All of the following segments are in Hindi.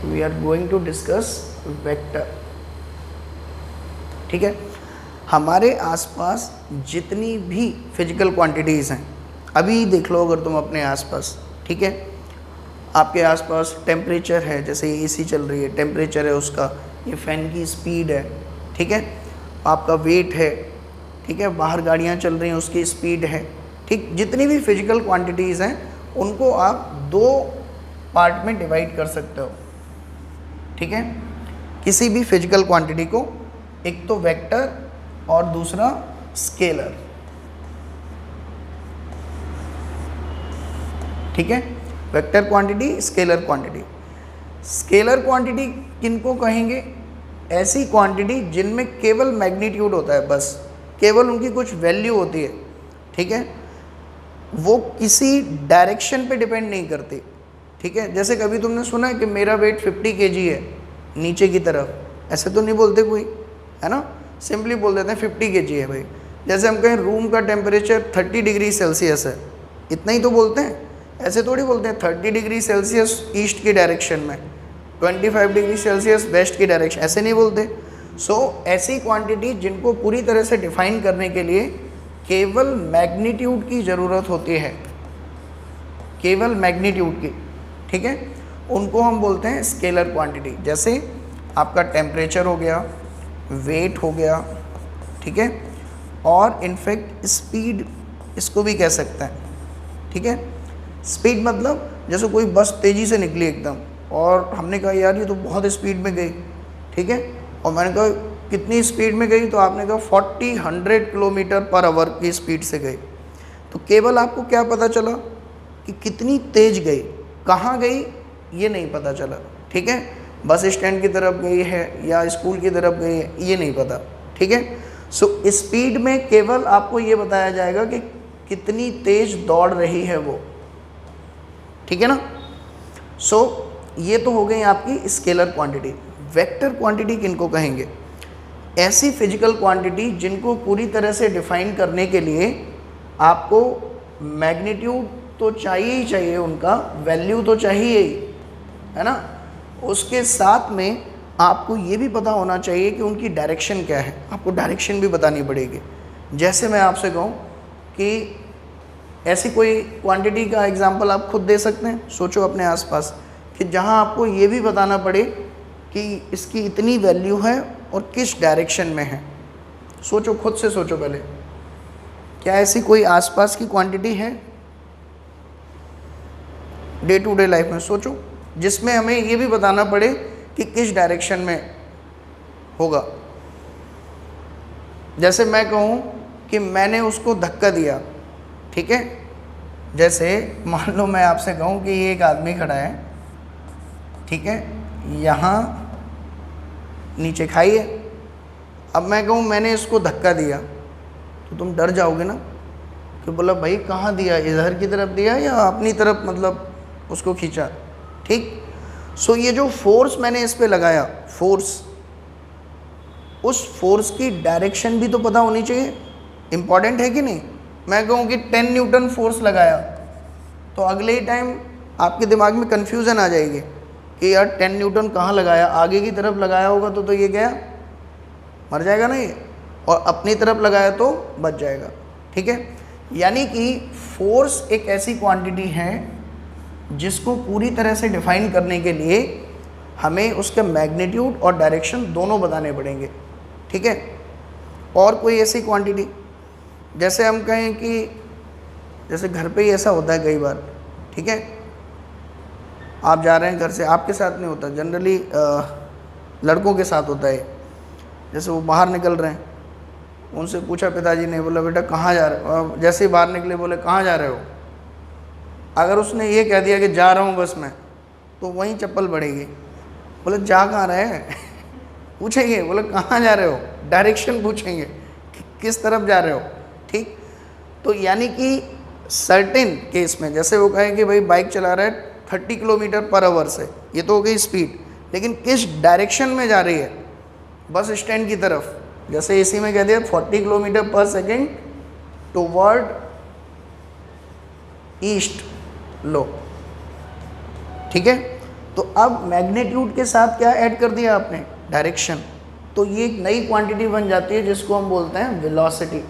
We are going to discuss vector. ठीक है, हमारे आसपास जितनी भी फिजिकल क्वांटिटीज़ हैं, अभी देख लो अगर तुम अपने आसपास, ठीक है, आपके आसपास टेम्परेचर है, जैसे ये एसी चल रही है, टेम्परेचर है उसका, ये फ़ैन की स्पीड है, ठीक है, आपका वेट है, ठीक है, बाहर गाड़ियाँ चल रही हैं उसकी स्पीड है, ठीक, जितनी भी फिजिकल क्वांटिटीज़ हैं उनको आप दो पार्ट में डिवाइड कर सकते हो। ठीक है, किसी भी फिजिकल क्वांटिटी को, एक तो वेक्टर और दूसरा स्केलर। ठीक है, vector quantity, scalar quantity. Scalar quantity किनको कहेंगे? ऐसी क्वांटिटी जिनमें केवल मैग्नीट्यूड होता है, बस केवल उनकी कुछ वैल्यू होती है। ठीक है, वो किसी डायरेक्शन पे डिपेंड नहीं करती। ठीक है, जैसे कभी तुमने सुना है कि मेरा वेट 50 kg है नीचे की तरफ, ऐसे तो नहीं बोलते कोई, है ना, सिंपली बोल देते हैं 50 kg है भाई। जैसे हम कहें रूम का टेम्परेचर 30 डिग्री सेल्सियस है, इतना ही तो बोलते हैं, ऐसे थोड़ी बोलते हैं 30 डिग्री सेल्सियस ईस्ट की डायरेक्शन में, 25 डिग्री सेल्सियस वेस्ट की डायरेक्शन, ऐसे नहीं बोलते। ऐसी क्वांटिटी जिनको पूरी तरह से डिफाइन करने के लिए केवल मैग्नीट्यूड की ज़रूरत होती है, केवल मैग्नीट्यूड की। ठीक है, उनको हम बोलते हैं स्केलर क्वांटिटी। जैसे आपका टेम्परेचर हो गया, वेट हो गया, ठीक है, और इनफैक्ट स्पीड, इसको भी कह सकते हैं। ठीक है, स्पीड मतलब जैसे कोई बस तेज़ी से निकली एकदम और हमने कहा यार ये तो बहुत स्पीड में गई, ठीक है, और मैंने कहा कितनी स्पीड में गई, तो आपने कहा 40-100 किलोमीटर पर आवर की स्पीड से गई। तो केवल आपको क्या पता चला कि कितनी तेज़ गई, कहाँ गई ये नहीं पता चला। ठीक है, बस स्टैंड की तरफ गई है या स्कूल की तरफ गई है ये नहीं पता। ठीक है, स्पीड में केवल आपको ये बताया जाएगा कि कितनी तेज़ दौड़ रही है वो। ठीक है ना, ये तो हो गई आपकी स्केलर क्वांटिटी। वेक्टर क्वांटिटी किनको कहेंगे? ऐसी फिजिकल क्वांटिटी जिनको पूरी तरह से डिफाइन करने के लिए आपको मैग्नीट्यूड तो चाहिए ही चाहिए, उनका वैल्यू तो चाहिए ही, है ना, उसके साथ में आपको ये भी पता होना चाहिए कि उनकी डायरेक्शन क्या है, आपको डायरेक्शन भी बतानी पड़ेगी। जैसे मैं आपसे कहूँ कि ऐसी कोई क्वांटिटी का एग्जांपल आप खुद दे सकते हैं, सोचो अपने आसपास कि जहाँ आपको ये भी बताना पड़े कि इसकी इतनी वैल्यू है और किस डायरेक्शन में है। सोचो, खुद से सोचो पहले, क्या ऐसी कोई आसपास की क्वांटिटी है डे टू डे लाइफ में? सोचो, जिसमें हमें ये भी बताना पड़े कि किस डायरेक्शन में होगा। जैसे मैं कहूँ कि मैंने उसको धक्का दिया, ठीक है, जैसे मान लो मैं आपसे कहूँ कि ये एक आदमी खड़ा है, ठीक है, यहाँ नीचे खाई है, अब मैं कहूँ मैंने इसको धक्का दिया, तो तुम डर जाओगे ना कि बोला भाई कहाँ दिया, इधर की तरफ दिया या अपनी तरफ, मतलब उसको खींचा। ठीक, ये जो फोर्स मैंने इस पे लगाया, फोर्स, उस फोर्स की डायरेक्शन भी तो पता होनी चाहिए, इम्पॉर्टेंट है कि नहीं? मैं कहूँ कि 10 न्यूटन फोर्स लगाया, तो अगले ही टाइम आपके दिमाग में कन्फ्यूज़न आ जाएगी कि यार 10 न्यूटन कहाँ लगाया, आगे की तरफ लगाया होगा तो ये गया, मर जाएगा ना ये, और अपनी तरफ लगाया तो बच जाएगा। ठीक है, यानी कि फोर्स एक ऐसी क्वांटिटी है जिसको पूरी तरह से डिफाइन करने के लिए हमें उसका मैग्नीट्यूड और डायरेक्शन दोनों बताने पड़ेंगे। ठीक है, और कोई ऐसी क्वांटिटी, जैसे हम कहें कि जैसे घर पे ही ऐसा होता है कई बार, ठीक है, आप जा रहे हैं घर से, आपके साथ नहीं होता, जनरली लड़कों के साथ होता है, जैसे वो बाहर निकल रहे हैं, उनसे पूछा पिताजी ने, बोला बेटा कहाँ जा रहे हो, जैसे ही बाहर निकले बोले कहाँ जा रहे हो, अगर उसने ये कह दिया कि जा रहा हूँ बस मैं, तो वहीं चप्पल पड़ेगी। बोले जा कहाँ रहे हैं पूछेंगे, बोले कहाँ जा रहे हो, डायरेक्शन पूछेंगे कि किस तरफ जा रहे हो। ठीक, तो यानी कि सर्टेन केस में जैसे वो कहे कि भाई बाइक चला रहा है 30 किलोमीटर पर आवर से, ये तो हो गई स्पीड, लेकिन किस डायरेक्शन में जा रही है, बस स्टैंड की तरफ, जैसे इसी में कह दिया 40 किलोमीटर पर सेकेंड टुवर्ड ईस्ट लो। ठीक है, तो अब मैग्नीट्यूड के साथ क्या ऐड कर दिया आपने, डायरेक्शन, तो ये एक नई क्वांटिटी बन जाती है जिसको हम बोलते हैं वेलोसिटी।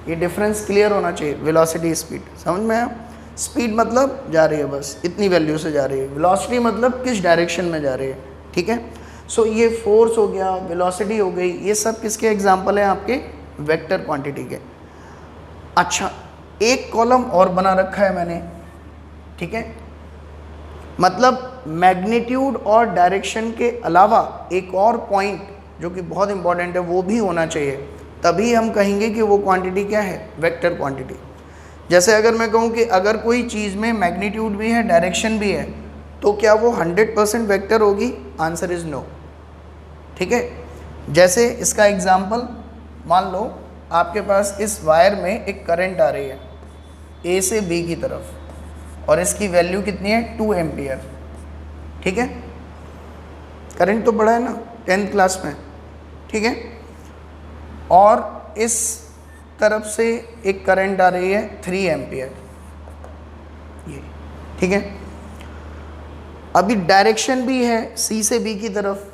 ये डिफरेंस क्लियर होना चाहिए, वेलोसिटी स्पीड, समझ में आया? स्पीड मतलब जा रही है बस इतनी वैल्यू से जा रही है, वेलोसिटी मतलब किस डायरेक्शन में जा रही है, ठीक है। सो ये फोर्स हो गया, वेलोसिटी हो गई, ये सब किसके एग्जाम्पल हैं, आपके वेक्टर क्वांटिटी के। अच्छा, एक कॉलम और बना रखा है मैंने, ठीक है, मतलब मैग्नीट्यूड और डायरेक्शन के अलावा एक और पॉइंट जो कि बहुत इंपॉर्टेंट है वो भी होना चाहिए, तभी हम कहेंगे कि वो क्वांटिटी क्या है, वेक्टर क्वांटिटी। जैसे अगर मैं कहूँ कि अगर कोई चीज़ में मैग्नीट्यूड भी है, डायरेक्शन भी है, तो क्या वो 100% वेक्टर होगी? आंसर इज़ नो, ठीक है। जैसे इसका एग्जांपल मान लो, आपके पास इस वायर में एक करंट आ रही है ए से बी की तरफ, और इसकी वैल्यू कितनी है, 2 एम्पियर, ठीक है। करंट तो पढ़ा है ना 10th क्लास में, ठीक है। और इस तरफ से एक करंट आ रही है 3 एम्पियर, ये, ठीक है। अभी डायरेक्शन भी है सी से बी की तरफ,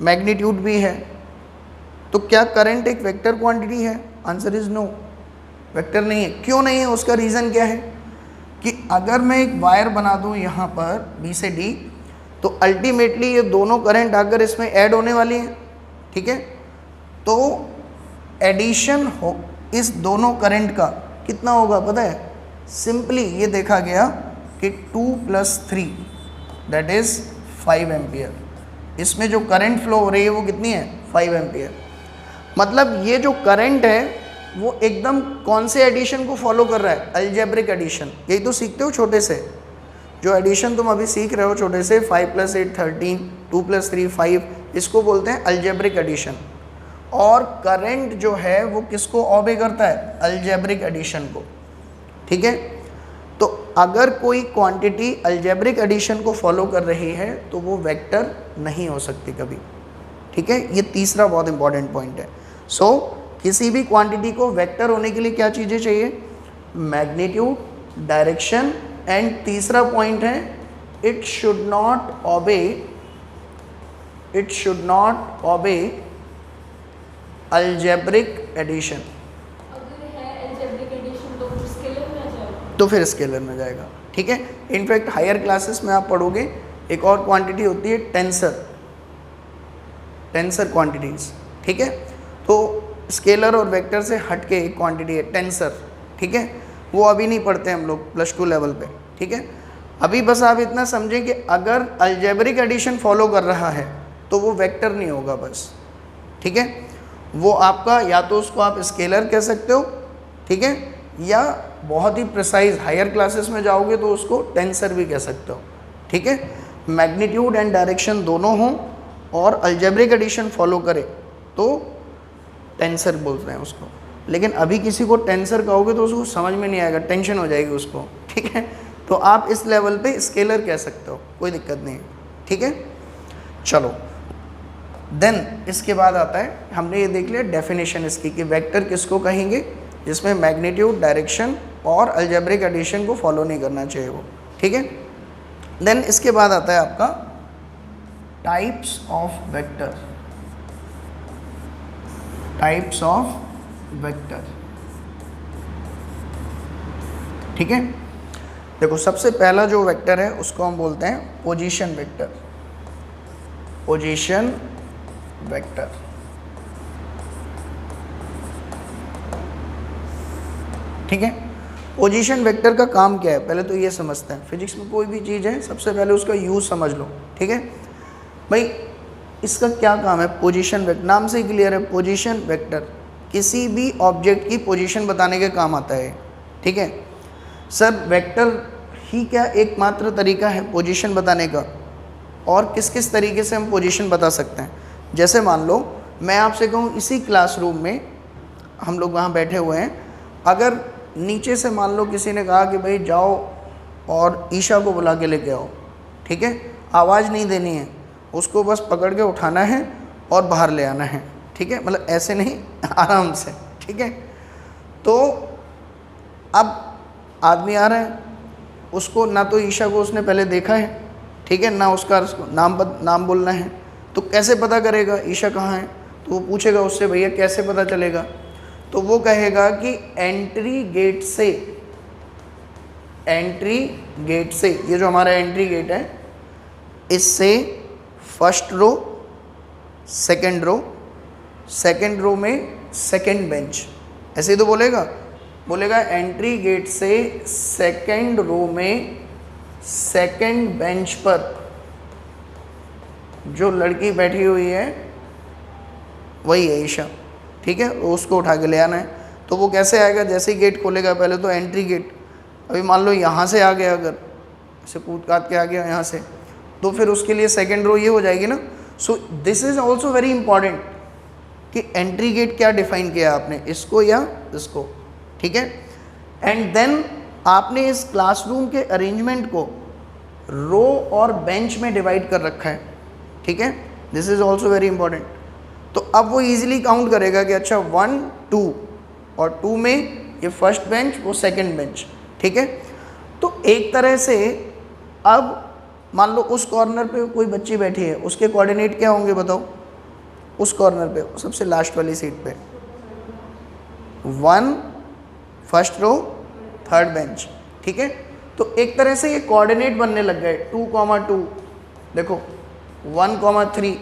मैग्नीट्यूड भी है, तो क्या करंट एक वेक्टर क्वांटिटी है? आंसर इज नो, वेक्टर नहीं है। क्यों नहीं है? उसका रीज़न क्या है कि अगर मैं एक वायर बना दूं यहाँ पर बी से डी, तो अल्टीमेटली ये दोनों करंट आकर इसमें ऐड होने वाली हैं, ठीक है। तो एडिशन हो इस दोनों करंट का कितना होगा पता है? सिंपली ये देखा गया कि 2 + 3 दैट इज़ 5 एम्पियर। इसमें जो करंट फ्लो हो रही है वो कितनी है? 5 एम्पियर। मतलब ये जो करंट है वो एकदम कौन से एडिशन को फॉलो कर रहा है? Algebraic addition. यही तो सीखते हो छोटे से, जो एडिशन तुम अभी सीख रहे हो छोटे से, 5 + 8 13, 2 + 3 5, इसको बोलते हैं अलजेब्रिक एडिशन। और करंट जो है वो किसको ओबे करता है? अलजेब्रिक एडिशन को, ठीक है। तो अगर कोई क्वांटिटी अलजेब्रिक एडिशन को फॉलो कर रही है तो वो वेक्टर नहीं हो सकती कभी, ठीक है। ये तीसरा बहुत इंपॉर्टेंट पॉइंट है। सो किसी भी क्वांटिटी को वेक्टर होने के लिए क्या चीज़ें चाहिए? मैग्नीट्यूड, डायरेक्शन, एंड तीसरा पॉइंट है it should not obey algebraic addition. तो फिर स्केलर में जाएगा, ठीक है। इनफैक्ट हायर क्लासेस में आप पढ़ोगे एक और क्वांटिटी होती है टेंसर क्वांटिटीज़, ठीक है। तो स्केलर और वेक्टर से हट के एक क्वांटिटी है टेंसर, ठीक है। वो अभी नहीं पढ़ते हम लोग +2 लेवल पे, ठीक है। अभी बस आप इतना समझें कि अगर अलजेब्रिक एडिशन फॉलो कर रहा है तो वो वेक्टर नहीं होगा बस, ठीक है। वो आपका या तो उसको आप स्केलर कह सकते हो, ठीक है, या बहुत ही प्रिसाइज हायर क्लासेस में जाओगे तो उसको टेंसर भी कह सकते हो, ठीक है। मैग्नीट्यूड एंड डायरेक्शन दोनों हों और अलजेब्रिक एडिशन फॉलो करे तो टेंसर बोलते हैं उसको। लेकिन अभी किसी को टेंसर कहोगे तो उसको समझ में नहीं आएगा, टेंशन हो जाएगी उसको, ठीक है। तो आप इस लेवल पे स्केलर कह सकते हो, कोई दिक्कत नहीं है, ठीक है। चलो देन इसके बाद आता है, हमने ये देख लिया डेफिनेशन इसकी कि वेक्टर किसको कहेंगे? जिसमें मैग्नीट्यूड, डायरेक्शन और अलजेब्रिक एडिशन को फॉलो नहीं करना चाहिए वो, ठीक है। देन इसके बाद आता है आपका types of vector. Types of vector, ठीक है। देखो सबसे पहला जो वेक्टर है उसको हम बोलते हैं पोजीशन वेक्टर। पोजीशन वेक्टर, ठीक है। पोजीशन वेक्टर का काम क्या है पहले तो ये समझते हैं। फिजिक्स में कोई भी चीज़ है सबसे पहले उसका यूज़ समझ लो, ठीक है भाई। इसका क्या काम है? पोजीशन वेक्टर, नाम से ही क्लियर है। पोजीशन वेक्टर किसी भी ऑब्जेक्ट की पोजीशन बताने के काम आता है, ठीक है। सर वेक्टर ही क्या एकमात्र तरीका है पोजीशन बताने का? और किस किस तरीके से हम पोजीशन बता सकते हैं? जैसे मान लो मैं आपसे कहूँ इसी क्लासरूम में हम लोग वहाँ बैठे हुए हैं, अगर नीचे से मान लो किसी ने कहा कि भाई जाओ और ईशा को बुला के लेके आओ, ठीक है। आवाज़ नहीं देनी है, उसको बस पकड़ के उठाना है और बाहर ले आना है, ठीक है। मतलब ऐसे नहीं, आराम से, ठीक है। तो अब आदमी आ रहा है, उसको ना तो ईशा को उसने पहले देखा है, ठीक है, ना उसका नाम बोलना है, तो कैसे पता करेगा ईशा कहाँ है? तो वो पूछेगा उससे, भैया कैसे पता चलेगा? तो वो कहेगा कि एंट्री गेट से, ये जो हमारा एंट्री गेट है, इससे फर्स्ट रो, सेकंड रो में सेकंड बेंच, ऐसे ही तो बोलेगा एंट्री गेट से सेकंड रो में सेकंड बेंच पर जो लड़की बैठी हुई है वही है ईशा, ठीक है, उसको उठा के ले आना है। तो वो कैसे आएगा? जैसे ही गेट खोलेगा, पहले तो एंट्री गेट, अभी मान लो यहाँ से आ गया, अगर ऐसे कूद काट के आ गया यहाँ से, तो फिर उसके लिए सेकंड रो ये हो जाएगी ना। So this is also very important कि एंट्री गेट क्या डिफाइन किया आपने, इसको या इसको, ठीक है। एंड देन आपने इस क्लासरूम के अरेंजमेंट को रो और बेंच में डिवाइड कर रखा है, ठीक है, this is also very important. तो अब वो इजीली काउंट करेगा कि अच्छा 1 2 और 2 में ये फर्स्ट बेंच, वो सेकंड बेंच, ठीक है। तो एक तरह से अब मान लो उस कॉर्नर पे कोई बच्ची बैठी है, उसके कोऑर्डिनेट क्या होंगे बताओ? उस कॉर्नर पे सबसे लास्ट वाली सीट पे 1 फर्स्ट रो थर्ड बेंच, ठीक है। तो एक तरह से ये कोऑर्डिनेट बनने लग गए 2,2, देखो 1,3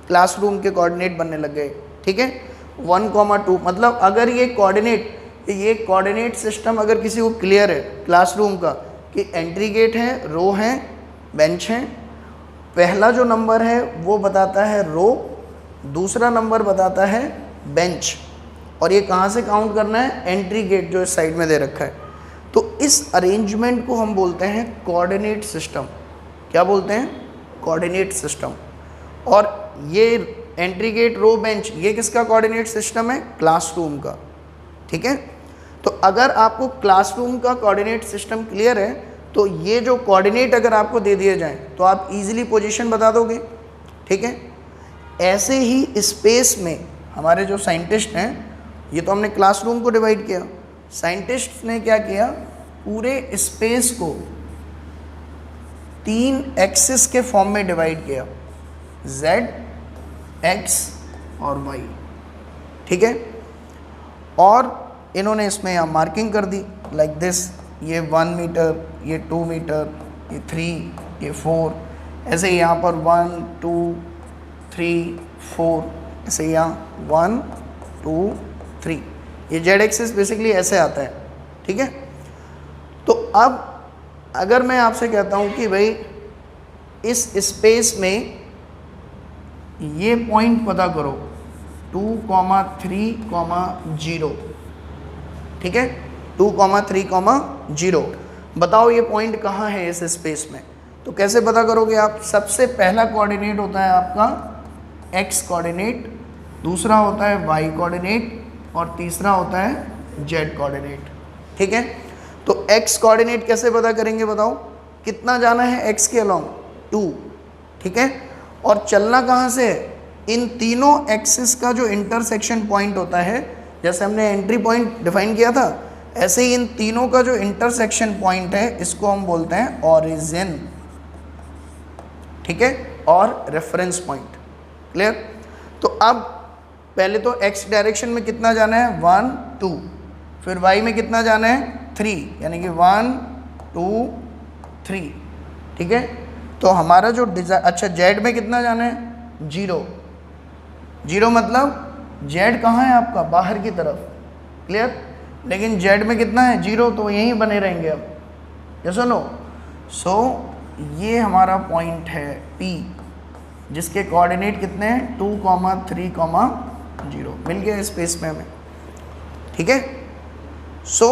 क्लासरूम के कोऑर्डिनेट बनने लग गए, ठीक है। 1,2 मतलब अगर ये कोऑर्डिनेट सिस्टम अगर किसी को क्लियर है क्लासरूम का कि एंट्री गेट है, रो है, बेंच है, पहला जो नंबर है वो बताता है रो, दूसरा नंबर बताता है बेंच, और ये कहाँ से काउंट करना है? एंट्री गेट जो इस साइड में दे रखा है। तो इस अरेंजमेंट को हम बोलते हैं कोऑर्डिनेट सिस्टम। क्या बोलते हैं? Coordinate system. और ये एंट्री गेट, रो, बेंच, ये किसका कोऑर्डिनेट सिस्टम है? क्लासरूम का, ठीक है। तो अगर आपको क्लासरूम का कोऑर्डिनेट सिस्टम क्लियर है तो ये जो कोऑर्डिनेट अगर आपको दे दिए जाएं तो आप इजीली पोजीशन बता दोगे, ठीक है। ऐसे ही स्पेस में हमारे जो साइंटिस्ट हैं, ये तो हमने क्लासरूम को डिवाइड किया, साइंटिस्ट ने क्या किया? पूरे स्पेस को 3 एक्सिस के फॉर्म में डिवाइड किया, Z, X और Y, ठीक है। और इन्होंने इसमें यहाँ मार्किंग कर दी लाइक दिस, ये 1 मीटर, ये 2 मीटर, ये 3, ये 4, ऐसे यहाँ पर 1 2 3 4, ऐसे यहाँ 1 2 3, ये जेड एक्सिस बेसिकली ऐसे आता है, ठीक है। तो अब अगर मैं आपसे कहता हूँ कि भाई इस स्पेस में ये पॉइंट पता करो 2, 3, 0, ठीक है, 2, 3, 0, बताओ ये पॉइंट कहाँ है इस स्पेस में? तो कैसे पता करोगे आप? सबसे पहला कोऑर्डिनेट होता है आपका x कोऑर्डिनेट, दूसरा होता है y कोऑर्डिनेट और तीसरा होता है z कोऑर्डिनेट, ठीक है। तो x कोऑर्डिनेट कैसे पता करेंगे बताओ? कितना जाना है x के अलोंग? 2, ठीक है। और चलना कहाँ से है? इन तीनों एक्सिस का जो इंटरसेक्शन पॉइंट होता है, जैसे हमने एंट्री पॉइंट डिफाइन किया था, ऐसे ही इन तीनों का जो इंटरसेक्शन पॉइंट है इसको हम बोलते हैं ऑरिजिन, ठीक है, और रेफरेंस पॉइंट। क्लियर? तो अब पहले तो x डायरेक्शन में कितना जाना है? 1 2, फिर y में कितना जाना है? 3, यानी कि 1 2 3, ठीक है। तो हमारा जो अच्छा z में कितना जाना है? 0 मतलब z कहाँ है आपका? बाहर की तरफ। क्लियर? लेकिन z में कितना है? 0, तो यहीं बने रहेंगे अब, यस और नो? सो ये हमारा पॉइंट है P, जिसके कोऑर्डिनेट कितने हैं? 2, 3, 0, मिल गया स्पेस में हमें, ठीक है। सो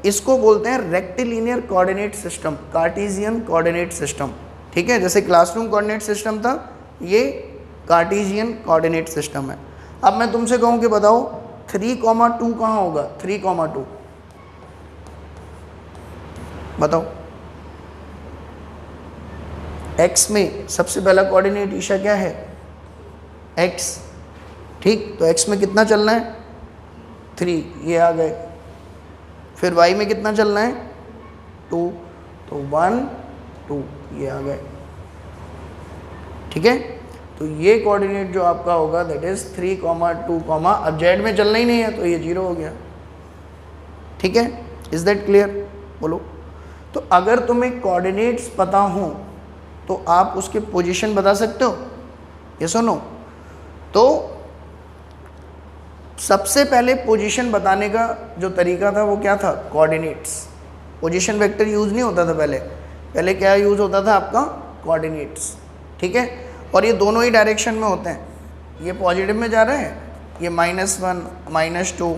इसको बोलते हैं rectilinear coordinate system, Cartesian coordinate system, ठीक है। जैसे क्लासरूम कोऑर्डिनेट सिस्टम था, ये कार्टेशियन कोऑर्डिनेट सिस्टम है। अब मैं तुमसे कहूँ कि बताओ 3, 2 कहाँ होगा? 3, 2 बताओ। x में सबसे पहला कोऑर्डिनेट ईशा क्या है? x, ठीक। तो x में कितना चलना है? 3, ये आ गए। फिर y में कितना चलना है? 2, तो 1 2 ये आ गए, ठीक है। तो ये कोऑर्डिनेट जो आपका होगा दैट इज 3, 2, अब जेड में चलना ही नहीं है तो ये 0 हो गया, ठीक है। Is that clear? बोलो। तो अगर तुम्हें कोऑर्डिनेट्स पता हो तो आप उसके पोजीशन बता सकते हो, ये सुनो। तो सबसे पहले पोजीशन बताने का जो तरीका था वो क्या था? कोऑर्डिनेट्स। पोजीशन वेक्टर यूज़ नहीं होता था पहले क्या यूज़ होता था आपका? कोऑर्डिनेट्स, ठीक है। और ये दोनों ही डायरेक्शन में होते हैं, ये पॉजिटिव में जा रहे हैं, ये -1 -2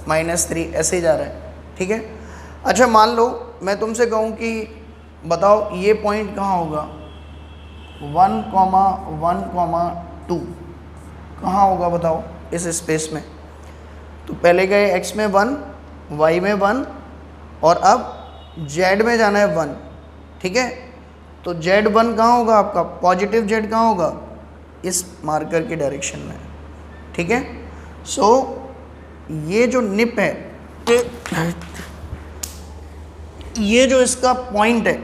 -3 ऐसे ही जा रहा है, ठीक है। अच्छा मान लो मैं तुमसे कहूँ कि बताओ ये पॉइंट कहाँ होगा? 1, 1, 2 कहाँ होगा बताओ इस स्पेस में? तो पहले गए x में 1, y में 1 और अब z में जाना है 1, ठीक है। तो Z1 कहाँ होगा आपका? पॉजिटिव Z कहाँ होगा? इस मार्कर की डायरेक्शन में, ठीक है। सो ये जो निप है, ये जो इसका पॉइंट है,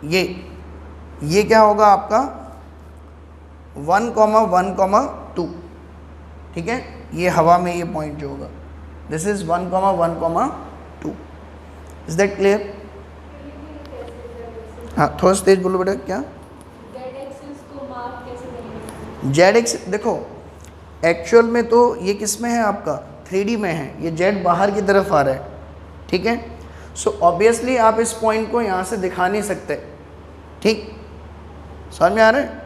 ये क्या होगा आपका? 1, 1, 2, ठीक है। ये हवा में ये पॉइंट जो होगा this is 1, 1, 2। Is that clear? हाँ थोड़ा सा तेज बोलो बेटा। क्या जेड एक्स? देखो एक्चुअल में तो ये किस में है आपका? 3D में है, ये जेड बाहर की तरफ आ रहा है, ठीक है। सो ऑब्वियसली आप इस पॉइंट को यहाँ से दिखा नहीं सकते, ठीक, समझ में आ रहा है?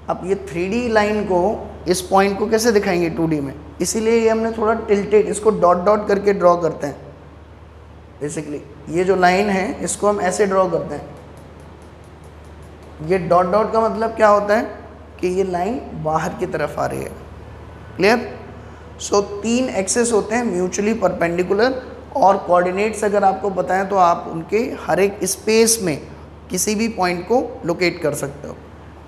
अब ये 3D लाइन को, इस पॉइंट को कैसे दिखाएंगे 2D में? इसीलिए ये हमने थोड़ा टिल्टेड, इसको डॉट डॉट करके ड्रॉ करते हैं। बेसिकली ये जो लाइन है इसको हम ऐसे ड्रॉ करते हैं। ये डॉट डॉट का मतलब क्या होता है कि ये लाइन बाहर की तरफ आ रही है, क्लियर। सो 3 एक्सेस होते हैं म्यूचुअली परपेंडिकुलर, और कोऑर्डिनेट्स अगर आपको बताएं तो आप उनके हर एक स्पेस में किसी भी पॉइंट को लोकेट कर सकते हो,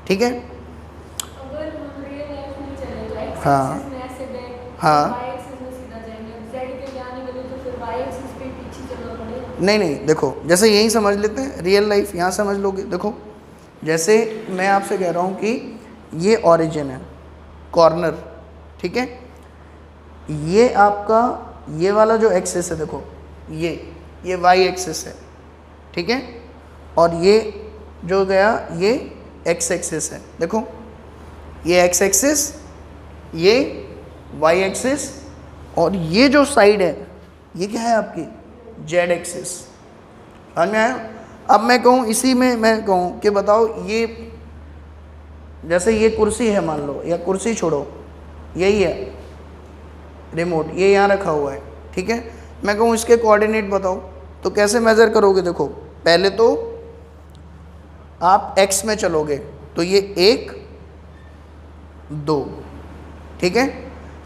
ठीक है। अगर हम रियल लाइफ में चले तो एक्स हाँ। एक्सिस में ऐसे बैक, हाँ। वाई एक्सिस में सीधा जाएंगे, जेड के जाने के लिए तो फिर वाई एक्सिस पे पीछे चलना पड़ेगा। नहीं देखो, जैसे यही समझ लेते हैं, रियल लाइफ यहाँ समझ लोगे। देखो जैसे मैं आपसे कह रहा हूँ कि ये ओरिजिन है, कॉर्नर, ठीक है। ये आपका ये वाला जो एक्सिस है, देखो ये वाई एक्सिस है, ठीक है। और ये जो गया ये एक्स एक्सिस है, देखो ये एक्स एक्सिस, ये वाई एक्सिस, और ये जो साइड है ये क्या है आपकी? Z axis. समझ में आया? अब मैं कहूँ इसी में, मैं कहूँ कि बताओ ये जैसे ये कुर्सी है मान लो, या कुर्सी छोड़ो, यही है रिमोट, ये यहाँ रखा हुआ है, ठीक है। मैं कहूँ इसके कोऑर्डिनेट बताओ, तो कैसे मेज़र करोगे? देखो पहले तो आप x में चलोगे तो ये 1 2, ठीक है।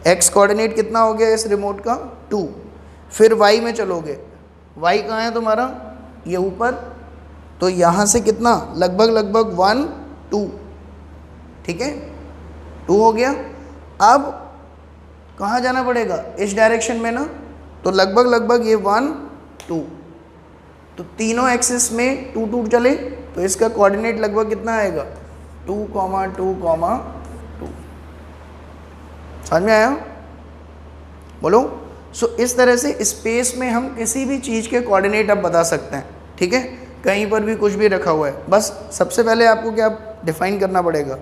x कोऑर्डिनेट कितना हो गया इस रिमोट का? 2। फिर y में चलोगे, y कहाँ है तुम्हारा? ये ऊपर, तो यहाँ से कितना? लगभग 1 2, ठीक है, 2 हो गया। अब कहाँ जाना पड़ेगा? इस डायरेक्शन में ना, तो लगभग ये 1 2, तो तीनों एक्सिस में 2 2 चले, तो इसका कोऑर्डिनेट लगभग कितना आएगा? 2, 2, 2। समझ में आया? बोलो। सो इस तरह से स्पेस में हम किसी भी चीज़ के कोऑर्डिनेट अब बता सकते हैं, ठीक है। कहीं पर भी कुछ भी रखा हुआ है, बस सबसे पहले आपको क्या डिफाइन करना पड़ेगा?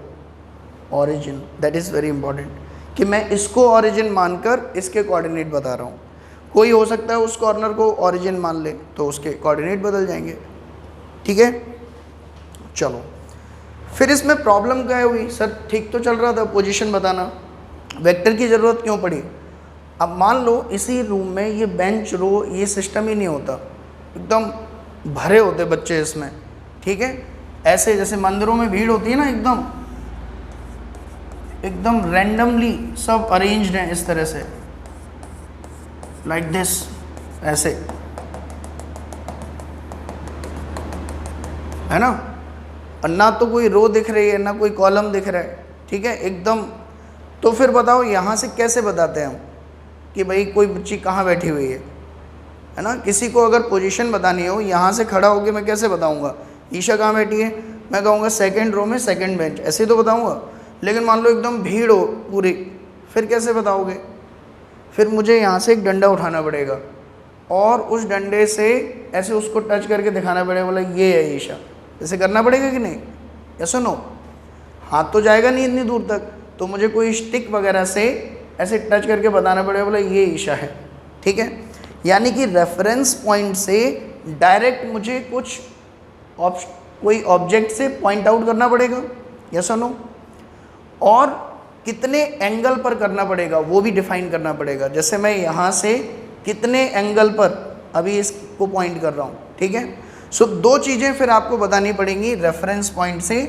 Origin. That is very important, कि मैं इसको ओरिजिन मानकर इसके कोऑर्डिनेट बता रहा हूँ। कोई हो सकता है उस कॉर्नर को ओरिजिन मान ले, तो उसके कोऑर्डिनेट बदल जाएंगे, ठीक है। चलो फिर इसमें प्रॉब्लम क्या हुई? सर ठीक तो चल रहा था, पोजीशन बताना, वेक्टर की ज़रूरत क्यों पड़ी? अब मान लो इसी रूम में ये बेंच रो ये सिस्टम ही नहीं होता, एकदम भरे होते बच्चे इसमें, ठीक है। ऐसे जैसे मंदिरों में भीड़ होती है ना, एकदम रैंडमली सब अरेंज्ड हैं इस तरह से, लाइक दिस, ऐसे, है ना। और ना तो कोई रो दिख रही है ना कोई कॉलम दिख रहा है, ठीक है, एकदम। तो फिर बताओ यहाँ से कैसे बताते हैं हम कि भाई कोई बच्ची कहाँ बैठी हुई है? है ना। किसी को अगर पोजीशन बतानी हो, यहाँ से खड़ा होकर मैं कैसे बताऊँगा ईशा कहाँ बैठी है, मैं कहूँगा सेकंड रो में सेकंड बेंच, ऐसे तो बताऊँगा। लेकिन मान लो एकदम भीड़ हो पूरी, फिर कैसे बताओगे? फिर मुझे यहाँ से एक डंडा उठाना पड़ेगा और उस डंडे से ऐसे उसको टच करके दिखाना पड़ेगा, बोला ये है ईशा, ऐसे करना पड़ेगा कि नहीं? ऐसा नो, हाथ तो जाएगा नहीं इतनी दूर तक, तो मुझे कोई स्टिक वगैरह से ऐसे टच करके बताना पड़ेगा, बोला ये ईशा है। ठीक है, यानी कि रेफरेंस पॉइंट से डायरेक्ट मुझे कुछ कोई ऑब्जेक्ट से पॉइंट आउट करना पड़ेगा, यस और नो, और कितने एंगल पर करना पड़ेगा वो भी डिफाइन करना पड़ेगा। जैसे मैं यहाँ से कितने एंगल पर अभी इसको पॉइंट कर रहा हूँ। ठीक है, सो दो चीज़ें फिर आपको बतानी पड़ेंगी रेफरेंस पॉइंट से।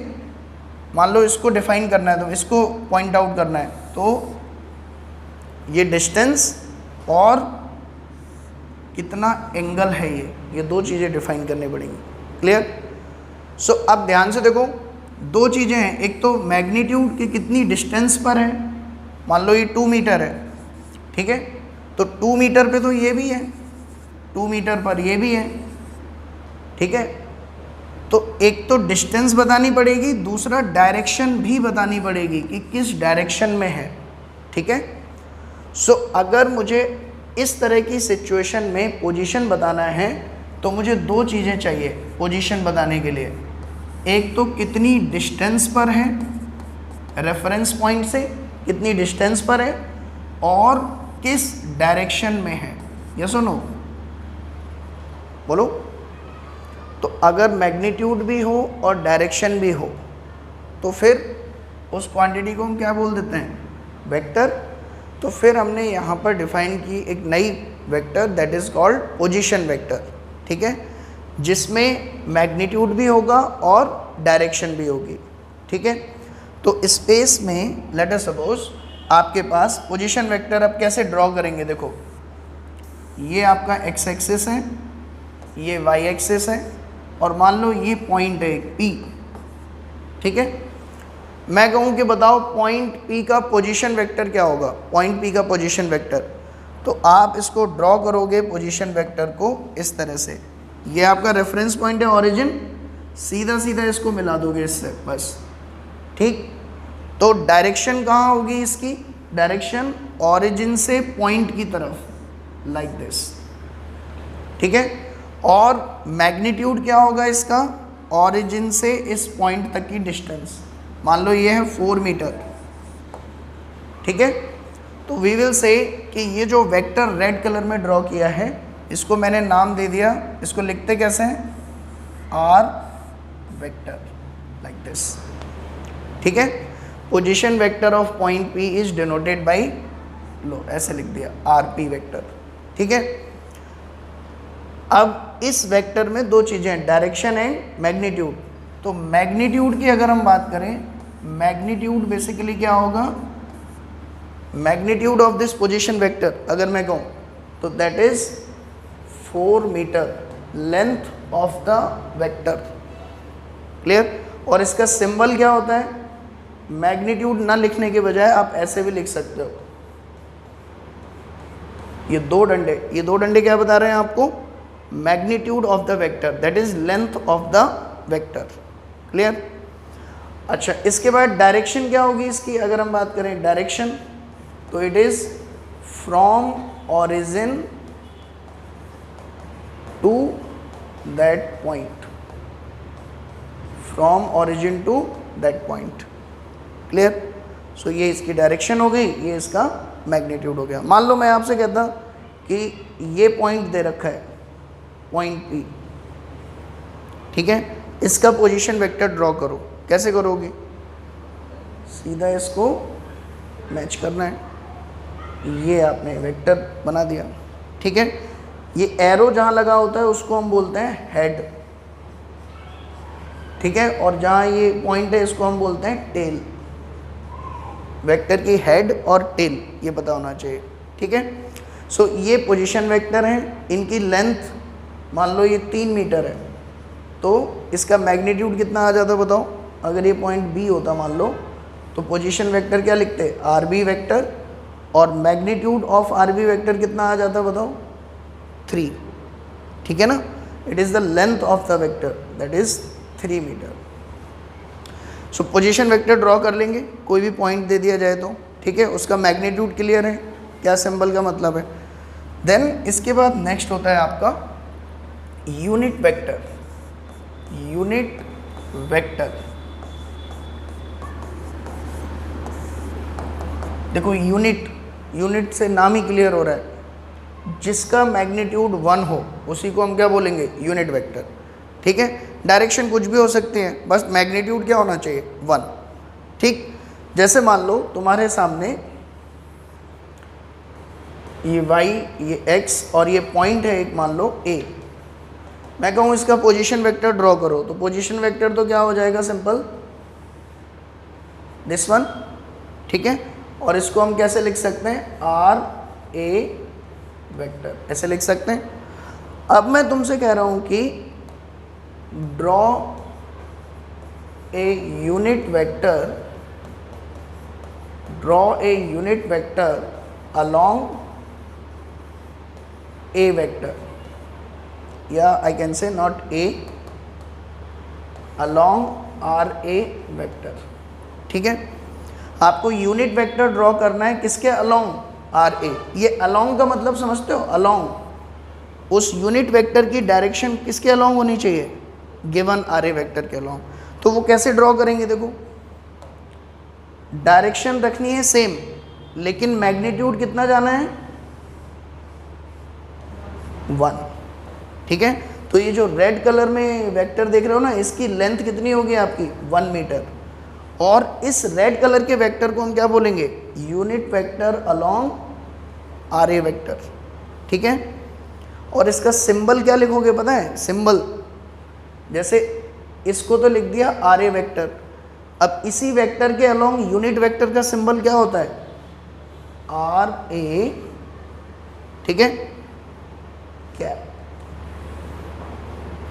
मान लो इसको डिफाइन करना है, तो इसको पॉइंट आउट करना है, तो ये डिस्टेंस और कितना एंगल है, ये दो चीज़ें डिफाइन करनी पड़ेंगी। क्लियर? सो अब ध्यान से देखो, दो चीज़ें हैं, एक तो मैग्नीट्यूड की कितनी डिस्टेंस पर है, मान लो ये 2 मीटर है। ठीक है, तो 2 मीटर पे तो ये भी है, 2 मीटर पर ये भी है। ठीक है, तो एक तो डिस्टेंस बतानी पड़ेगी, दूसरा डायरेक्शन भी बतानी पड़ेगी कि किस डायरेक्शन में है। ठीक है, सो अगर मुझे इस तरह की सिचुएशन में पोजीशन बताना है तो मुझे दो चीज़ें चाहिए पोजीशन बताने के लिए। एक तो कितनी डिस्टेंस पर है, रेफरेंस पॉइंट से कितनी डिस्टेंस पर है, और किस डायरेक्शन में है। यस और नो, बोलो। तो अगर मैग्नीट्यूड भी हो और डायरेक्शन भी हो तो फिर उस क्वांटिटी को हम क्या बोल देते हैं? वेक्टर। तो फिर हमने यहाँ पर डिफाइन की एक नई vector, that is called position vector. ठीक है, जिसमें मैग्नीट्यूड भी होगा और डायरेक्शन भी होगी। ठीक है, तो स्पेस में लेट अस सपोज आपके पास पोजीशन वेक्टर अब कैसे ड्रॉ करेंगे? देखो, ये आपका एक्स एक्सिस है, ये वाई एक्सिस है, और मान लो ये पॉइंट है P। ठीक है, मैं कहूँ कि बताओ पॉइंट P का पोजीशन वेक्टर क्या होगा? पॉइंट P का पोजीशन वेक्टर, तो आप इसको ड्रॉ करोगे पोजीशन वेक्टर को इस तरह से। ये आपका रेफरेंस पॉइंट है, ओरिजिन, सीधा सीधा इसको मिला दोगे इससे, बस। ठीक, तो डायरेक्शन कहाँ होगी इसकी? डायरेक्शन ओरिजिन से पॉइंट की तरफ, लाइक दिस। ठीक है, और मैग्नीट्यूड क्या होगा इसका? ओरिजिन से इस पॉइंट तक की डिस्टेंस, मान लो ये है 4 मीटर। ठीक है, तो वी विल से कि ये जो वेक्टर रेड कलर में ड्रॉ किया है, इसको मैंने नाम दे दिया, इसको लिखते कैसे हैं? R vector, like this. ठीक है, position vector of point P is denoted by, लो ऐसे लिख दिया, RP वेक्टर। ठीक है, अब इस वेक्टर में दो चीज़ें हैं, डायरेक्शन एंड मैग्नीट्यूड। तो मैग्नीट्यूड की अगर हम बात करें, मैग्नीट्यूड बेसिकली क्या होगा? Magnitude of this position vector अगर मैं कहूँ तो that is 4 metre length of the vector. Clear? और इसका सिंबल क्या होता है? मैग्नीट्यूड ना लिखने के बजाय आप ऐसे भी लिख सकते हो, ये दो डंडे क्या बता रहे हैं आपको? Magnitude of the vector, that is length of the vector. Clear? अच्छा, इसके बाद डायरेक्शन क्या होगी इसकी अगर हम बात करें? डायरेक्शन, तो it is from origin to that point, from origin to that point. Clear? So ये इसकी डायरेक्शन हो गई, ये इसका मैग्नीट्यूड हो गया। मान लो मैं आपसे कहता कि ये पॉइंट दे रखा है, पॉइंट P। ठीक है, इसका पोजीशन वेक्टर ड्रॉ करो। कैसे करोगे? सीधा इसको मैच करना है, ये आपने वेक्टर बना दिया। ठीक है, ये एरो जहाँ लगा होता है उसको हम बोलते हैं हेड। ठीक है, और जहाँ ये पॉइंट है इसको हम बोलते हैं टेल। वेक्टर की हेड और टेल ये पता होना चाहिए। ठीक है, सो ये पोजीशन वेक्टर हैं, इनकी लेंथ मान लो ये 3 मीटर है, तो इसका मैग्नीट्यूड कितना आ जाता बताओ? अगर ये पॉइंट B होता मान लो, तो पोजीशन वेक्टर क्या लिखते? RB वेक्टर, और मैग्नीट्यूड ऑफ RB वेक्टर कितना आ जाता बताओ? 3। ठीक है ना, it is the length of the vector that is 3 metre. So position vector draw कर लेंगे, कोई भी पॉइंट दे दिया जाए तो, ठीक है, उसका मैग्नीट्यूड क्लियर है, क्या सिंबल का मतलब है। देन इसके बाद नेक्स्ट होता है आपका यूनिट वेक्टर। यूनिट वेक्टर, देखो यूनिट से नाम ही क्लियर हो रहा है, जिसका मैग्नीट्यूड 1 हो उसी को हम क्या बोलेंगे, यूनिट वेक्टर। ठीक है, डायरेक्शन कुछ भी हो सकती है, बस मैग्नीट्यूड क्या होना चाहिए, 1। ठीक, जैसे मान लो तुम्हारे सामने ये y, ये x और ये पॉइंट है एक, मान लो A। मैं कहूँ इसका पोजीशन वेक्टर ड्रॉ करो, तो पोजीशन वेक्टर तो क्या हो जाएगा, सिंपल दिस वन। ठीक है, और इसको हम कैसे लिख सकते हैं, RA वेक्टर, ऐसे लिख सकते हैं। अब मैं तुमसे कह रहा हूँ कि draw a unit vector, draw a unit vector along A vector, या I can say not A, along RA vector। ठीक है, आपको यूनिट वेक्टर ड्रॉ करना है किसके, along RA। ये along का मतलब समझते हो, along, उस यूनिट वेक्टर की डायरेक्शन किसके along होनी चाहिए, गिवन RA वेक्टर के along। तो वो कैसे ड्रॉ करेंगे, देखो डायरेक्शन रखनी है सेम, लेकिन मैग्नीट्यूड कितना जाना है, 1। ठीक है, तो ये जो रेड कलर में वेक्टर देख रहे हो ना, इसकी लेंथ कितनी होगी आपकी, 1 मीटर। और इस रेड कलर के वेक्टर को हम क्या बोलेंगे, unit vector along RA vector. ठीक है, और इसका सिंबल क्या लिखोगे पता है, सिंबल जैसे इसको तो लिख दिया RA वेक्टर, अब इसी वेक्टर के अलोंग यूनिट वेक्टर का सिंबल क्या होता है, RA। ठीक है, क्या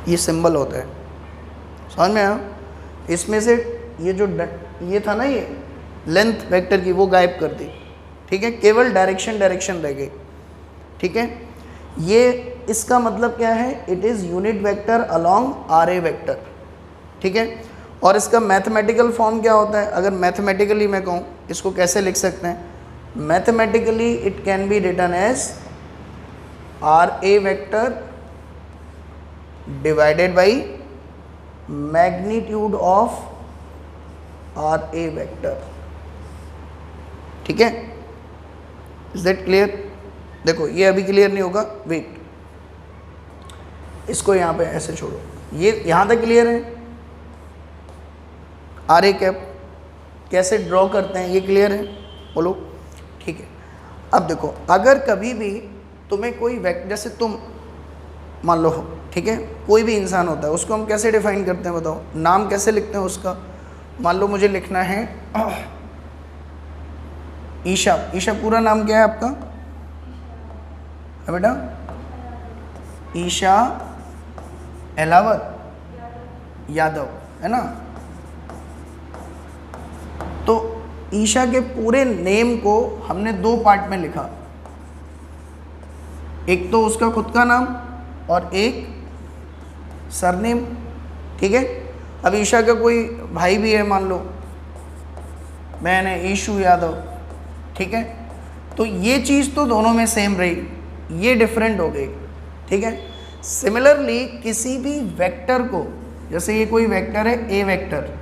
ये सिंबल होता है, समझ में आया। इसमें से ये जो ये था ना, ये लेंथ वेक्टर की, वो गायब कर दी। ठीक है, केवल डायरेक्शन रह गई। ठीक है, ये इसका मतलब क्या है, it is unit vector along RA vector. ठीक है, और इसका मैथमेटिकल फॉर्म क्या होता है, अगर मैथमेटिकली मैं कहूँ इसको कैसे लिख सकते हैं, mathematically it can be written as RA vector divided by magnitude of RA vector. ठीक है, इज दैट क्लियर। देखो ये अभी क्लियर नहीं होगा, वेट, इसको यहाँ पे ऐसे छोड़ो, ये यहाँ तक क्लियर है। RA कैप कैसे ड्रॉ करते हैं ये क्लियर है, बोलो। ठीक है, अब देखो अगर कभी भी तुम्हें कोई वेक्टर, जैसे तुम मान लो, ठीक है, कोई भी इंसान होता है, उसको हम कैसे डिफाइन करते हैं बताओ, नाम कैसे लिखते हैं उसका। मान लो मुझे लिखना है ईशा। ईशा पूरा नाम क्या है आपका, है बेटा, ईशा एलावत यादव, है ना। तो ईशा के पूरे नेम को हमने 2 पार्ट में लिखा, एक तो उसका खुद का नाम और एक सरनेम। ठीक है, अब ईशा का कोई भाई भी है, मान लो बहन है ईशु यादव। ठीक है, तो ये चीज़ तो दोनों में सेम रही, ये डिफरेंट हो गई। ठीक है, सिमिलरली किसी भी वेक्टर को, जैसे ये कोई वेक्टर है A वेक्टर,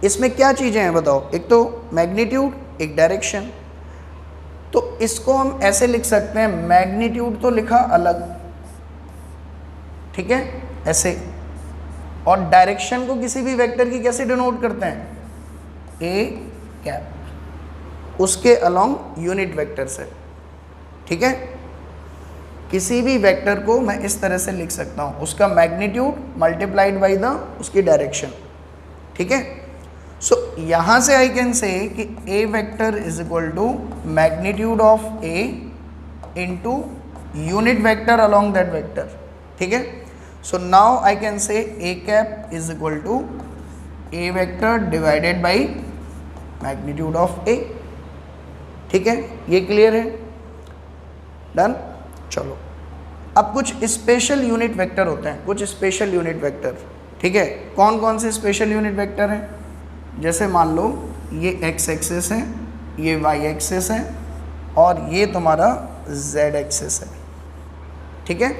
इसमें क्या चीज़ें हैं बताओ, एक तो मैग्नीट्यूड, एक डायरेक्शन। तो इसको हम ऐसे लिख सकते हैं, मैग्नीट्यूड तो लिखा अलग, ठीक है, ऐसे, और डायरेक्शन को किसी भी वेक्टर की कैसे डिनोट करते हैं, A कैप, उसके अलोंग यूनिट वेक्टर से। ठीक है, किसी भी वेक्टर को मैं इस तरह से लिख सकता हूँ, उसका मैग्नीट्यूड मल्टीप्लाइड बाई द उसकी डायरेक्शन। ठीक है, सो यहाँ से आई कैन से कि A vector is equal to magnitude of A into unit vector along that vector. ठीक है, so now I can say A cap is equal to A vector divided by magnitude of A। ठीक है, ये क्लियर है, डन। चलो अब कुछ स्पेशल यूनिट वेक्टर होते हैं, कुछ स्पेशल यूनिट वेक्टर, ठीक है। कौन कौन से स्पेशल यूनिट वेक्टर हैं? जैसे मान लो ये एक्स एक्सिस है, ये वाई एक्सिस है और ये तुम्हारा जेड एक्सिस है, ठीक है।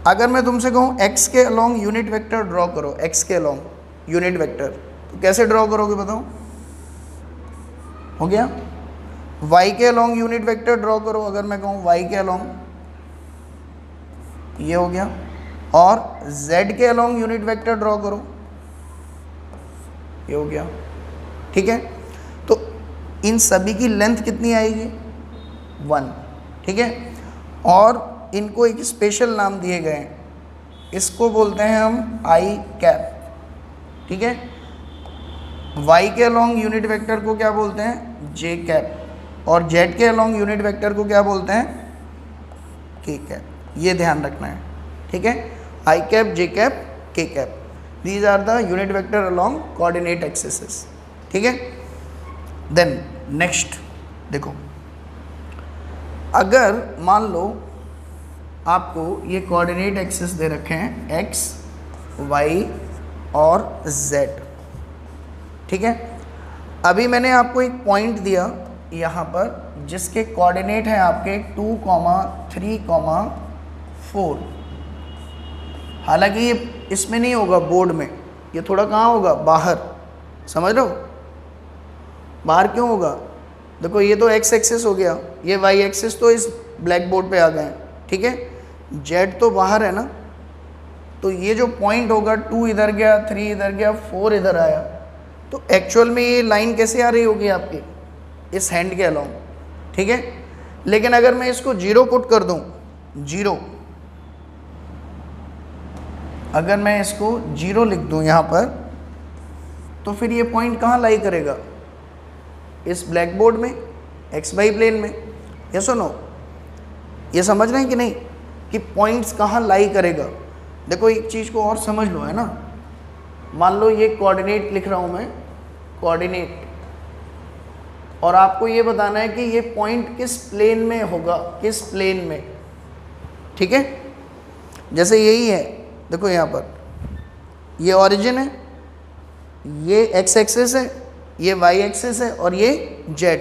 अगर मैं तुमसे कहूँ एक्स के अलोंग यूनिट वेक्टर ड्रॉ करो, एक्स के अलोंग यूनिट वेक्टर, तो कैसे ड्रॉ करोगे बताओ? हो गया। वाई के अलोंग यूनिट वेक्टर ड्रॉ करो, अगर मैं कहूँ वाई के अलोंग, ये हो गया। और z के अलोंग यूनिट वेक्टर ड्रॉ करो, ये हो गया, ठीक है। तो इन सभी की लेंथ कितनी आएगी? 1, ठीक है। और इनको एक स्पेशल नाम दिए गए हैं, इसको बोलते हैं हम आई कैप, ठीक है। y के अलोंग यूनिट वेक्टर को क्या बोलते हैं? जे कैप। और z के अलोंग यूनिट वेक्टर को क्या बोलते हैं? के कैप। ये ध्यान रखना है, ठीक है। I cap, J cap, K cap, these are the unit vector along coordinate axis, ठीक है। देन नेक्स्ट देखो, अगर मान लो आपको ये कोऑर्डिनेट एक्सिस दे रखे हैं x, y और z, ठीक है। अभी मैंने आपको एक पॉइंट दिया यहाँ पर जिसके कोऑर्डिनेट हैं आपके 2, 3, 4। हालांकि ये इसमें नहीं होगा बोर्ड में, ये थोड़ा कहाँ होगा? बाहर, समझ रहे हो? बाहर क्यों होगा? देखो ये तो x एक्सिस हो गया, ये y एक्सिस तो इस ब्लैक बोर्ड पे आ गए हैं, ठीक है। z तो बाहर है ना, तो ये जो पॉइंट होगा 2 इधर गया, 3 इधर गया, 4 इधर आया, तो एक्चुअल में ये लाइन कैसे आ रही होगी आपकी? इस हैंड के अलोंग, ठीक है। लेकिन अगर मैं इसको 0 पुट कर दूं, 0, अगर मैं इसको 0 लिख दूं यहाँ पर, तो फिर ये पॉइंट कहाँ लाई करेगा? इस ब्लैक बोर्ड में, एक्स वाई प्लेन में। ये सुनो, ये समझ रहे हैं कि नहीं कि पॉइंट्स कहाँ लाई करेगा? देखो एक चीज़ को और समझ लो, है ना। मान लो ये कोऑर्डिनेट लिख रहा हूँ मैं, कोऑर्डिनेट, और आपको ये बताना है कि ये पॉइंट किस प्लेन में होगा, किस प्लेन में, ठीक है। जैसे यही है, देखो यहाँ पर ये ओरिजिन है, ये एक्स एक्सिस है, ये वाई एक्सिस है और ये जेड।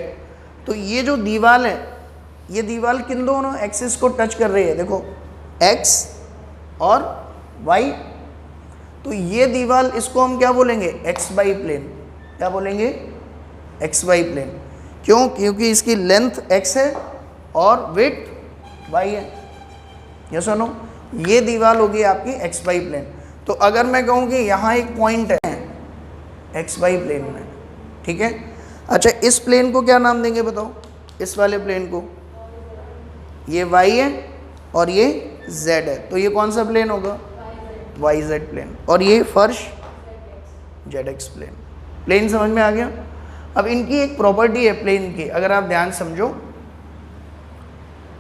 तो ये जो दीवार है, ये दीवार किन दोनों एक्सिस को टच कर रही है? देखो एक्स और वाई। तो ये दीवार, इसको हम क्या बोलेंगे? X Y plane. क्या बोलेंगे? X Y plane. क्यों? क्योंकि इसकी लेंथ एक्स है और विड्थ वाई है। ये सुनो, ये दीवार होगी आपकी एक्स वाई प्लेन। तो अगर मैं कहूँ कि यहाँ एक पॉइंट है एक्स वाई प्लेन में, ठीक है। अच्छा, इस प्लेन को क्या नाम देंगे बताओ? इस वाले प्लेन को, ये y है और ये z है, तो ये कौन सा प्लेन होगा? YZ plane. और ये फर्श ZX प्लेन। प्लेन समझ में आ गया? अब इनकी एक प्रॉपर्टी है प्लेन की, अगर आप ध्यान समझो।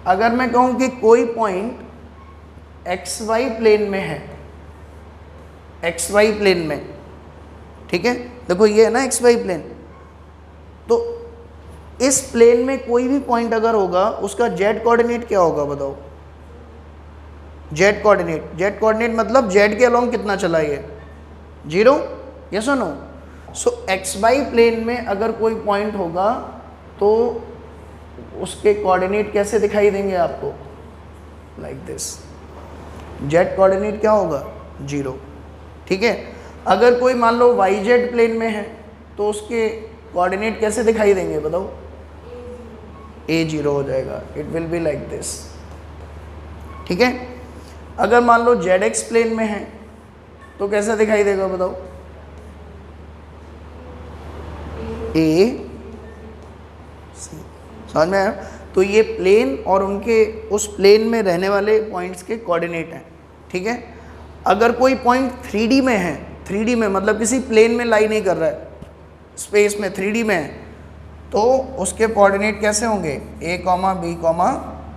अगर मैं कहूँ कि कोई पॉइंट XY प्लेन में है, XY प्लेन में, ठीक है, देखो ये है ना XY प्लेन, तो इस प्लेन में कोई भी पॉइंट अगर होगा, उसका जेड कोऑर्डिनेट क्या होगा बताओ? जेड कोऑर्डिनेट, जेड कोऑर्डिनेट मतलब जेड के अलोंग कितना चला ये? 0। यस और नो? सो एक्स वाई प्लेन में अगर कोई पॉइंट होगा तो उसके कोऑर्डिनेट कैसे दिखाई देंगे आपको? Like this. जेड कोऑर्डिनेट क्या होगा? 0, ठीक है। अगर कोई मान लो वाई जेड प्लेन में है तो उसके कोऑर्डिनेट कैसे दिखाई देंगे बताओ? A0 हो जाएगा, it will be like this, ठीक है। अगर मान लो ZX प्लेन में है तो कैसा दिखाई देगा बताओ? AC। समझ में आया? तो ये प्लेन और उनके उस प्लेन में रहने वाले पॉइंट्स के कोऑर्डिनेट हैं, ठीक है। अगर कोई पॉइंट 3D में है, 3D में मतलब किसी प्लेन में लाई नहीं कर रहा है, स्पेस में 3D में है, तो उसके कोऑर्डिनेट कैसे होंगे? A, B,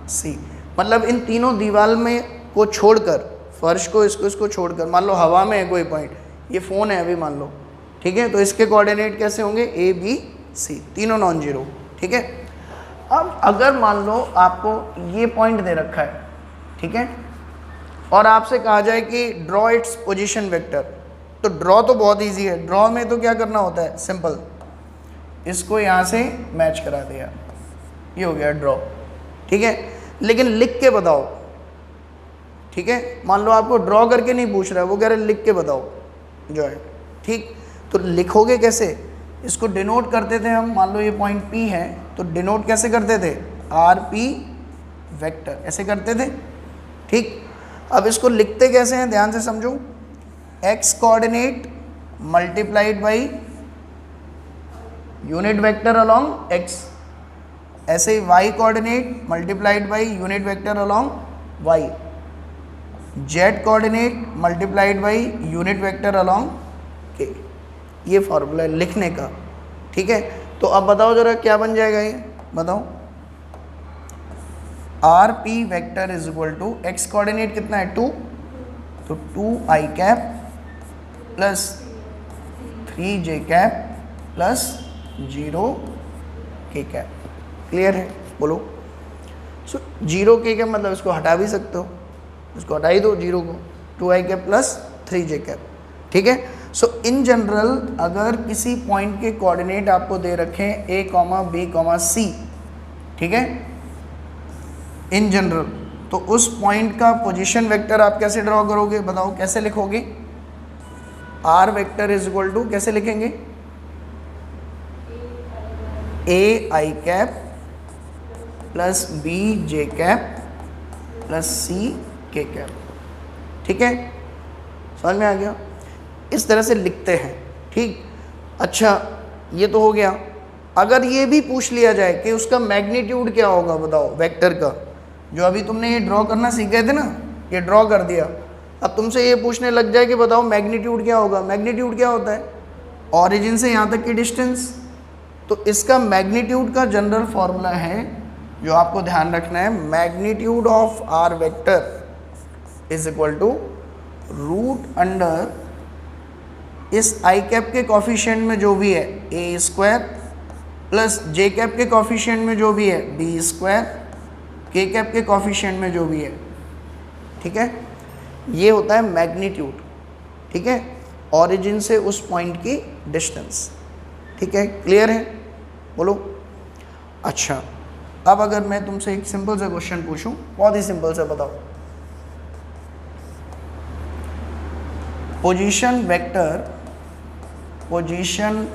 C। मतलब इन तीनों दीवार में को छोड़कर, फर्श को, इसको छोड़कर, मान लो हवा में है कोई पॉइंट, ये फ़ोन है अभी मान लो, ठीक है, तो इसके कोऑर्डिनेट कैसे होंगे? A, B, C, तीनों नॉन जीरो, ठीक है। अब अगर मान लो आपको ये पॉइंट दे रखा है, ठीक है। और आपसे कहा जाए कि ड्रॉ इट्स पोजीशन वेक्टर, तो ड्रॉ तो बहुत इजी है। ड्रॉ में तो क्या करना होता है, सिंपल, इसको यहाँ से मैच करा दिया, ये हो गया ड्रॉ, ठीक है। लेकिन लिख के बताओ, ठीक है। मान लो आपको ड्रॉ करके नहीं पूछ रहा है, वो कह रहे लिख के बताओ जो है, ठीक। तो लिखोगे कैसे, इसको डिनोट करते थे हम, मान लो ये पॉइंट P है तो डिनोट कैसे करते थे, RP वेक्टर, ऐसे करते थे, ठीक। अब इसको लिखते कैसे हैं, ध्यान से समझो, x coordinate multiplied by unit vector along x, ऐसे ही y coordinate multiplied by unit vector along y, z coordinate multiplied by unit vector along k। ये फॉर्मूला है लिखने का, ठीक है। तो अब बताओ जरा क्या बन जाएगा, ये बताओ, RP vector is equal to x coordinate कितना है 2, तो 2i cap plus 3j cap plus 0k cap. Clear है, बोलो। सो 0k कैप मतलब इसको हटा भी सकते हो, इसको हटा ही दो 0 को, 2i cap plus 3j cap, ठीक है। सो इन जनरल अगर किसी पॉइंट के कोऑर्डिनेट आपको दे रखें a, b, c, ठीक है, इन जनरल, तो उस पॉइंट का पोजीशन वेक्टर आप कैसे ड्रॉ करोगे, बताओ कैसे लिखोगे। R vector is equal to कैसे लिखेंगे, a i cap plus b j cap plus c k cap, ठीक है। समझ में आ गया, इस तरह से लिखते हैं, ठीक। अच्छा ये तो हो गया। अगर ये भी पूछ लिया जाए कि उसका मैग्नीट्यूड क्या होगा, बताओ वेक्टर का, जो अभी तुमने ये ड्रॉ करना सीख गए थे ना, ये ड्रॉ कर दिया, अब तुमसे ये पूछने लग जाए कि बताओ मैग्नीट्यूड क्या होगा। मैग्नीट्यूड क्या होता है, ऑरिजिन से यहाँ तक की डिस्टेंस। तो इसका मैग्नीट्यूड का जनरल फॉर्मूला है जो आपको ध्यान रखना है, magnitude of R vector is equal to root under इस आई कैप के कॉफिशिएंट में जो भी है A square plus J cap के कॉफिशिएंट में जो भी है बी स्क्वायर, के कैप के कॉफिशिएंट में जो भी है, ठीक है। ये होता है मैग्नीट्यूड, ठीक है, ऑरिजिन से उस पॉइंट की डिस्टेंस, ठीक है। क्लियर है, बोलो। अच्छा अब अगर मैं तुमसे एक सिंपल सा क्वेश्चन पूछूं, बहुत ही सिंपल सा, बताओ position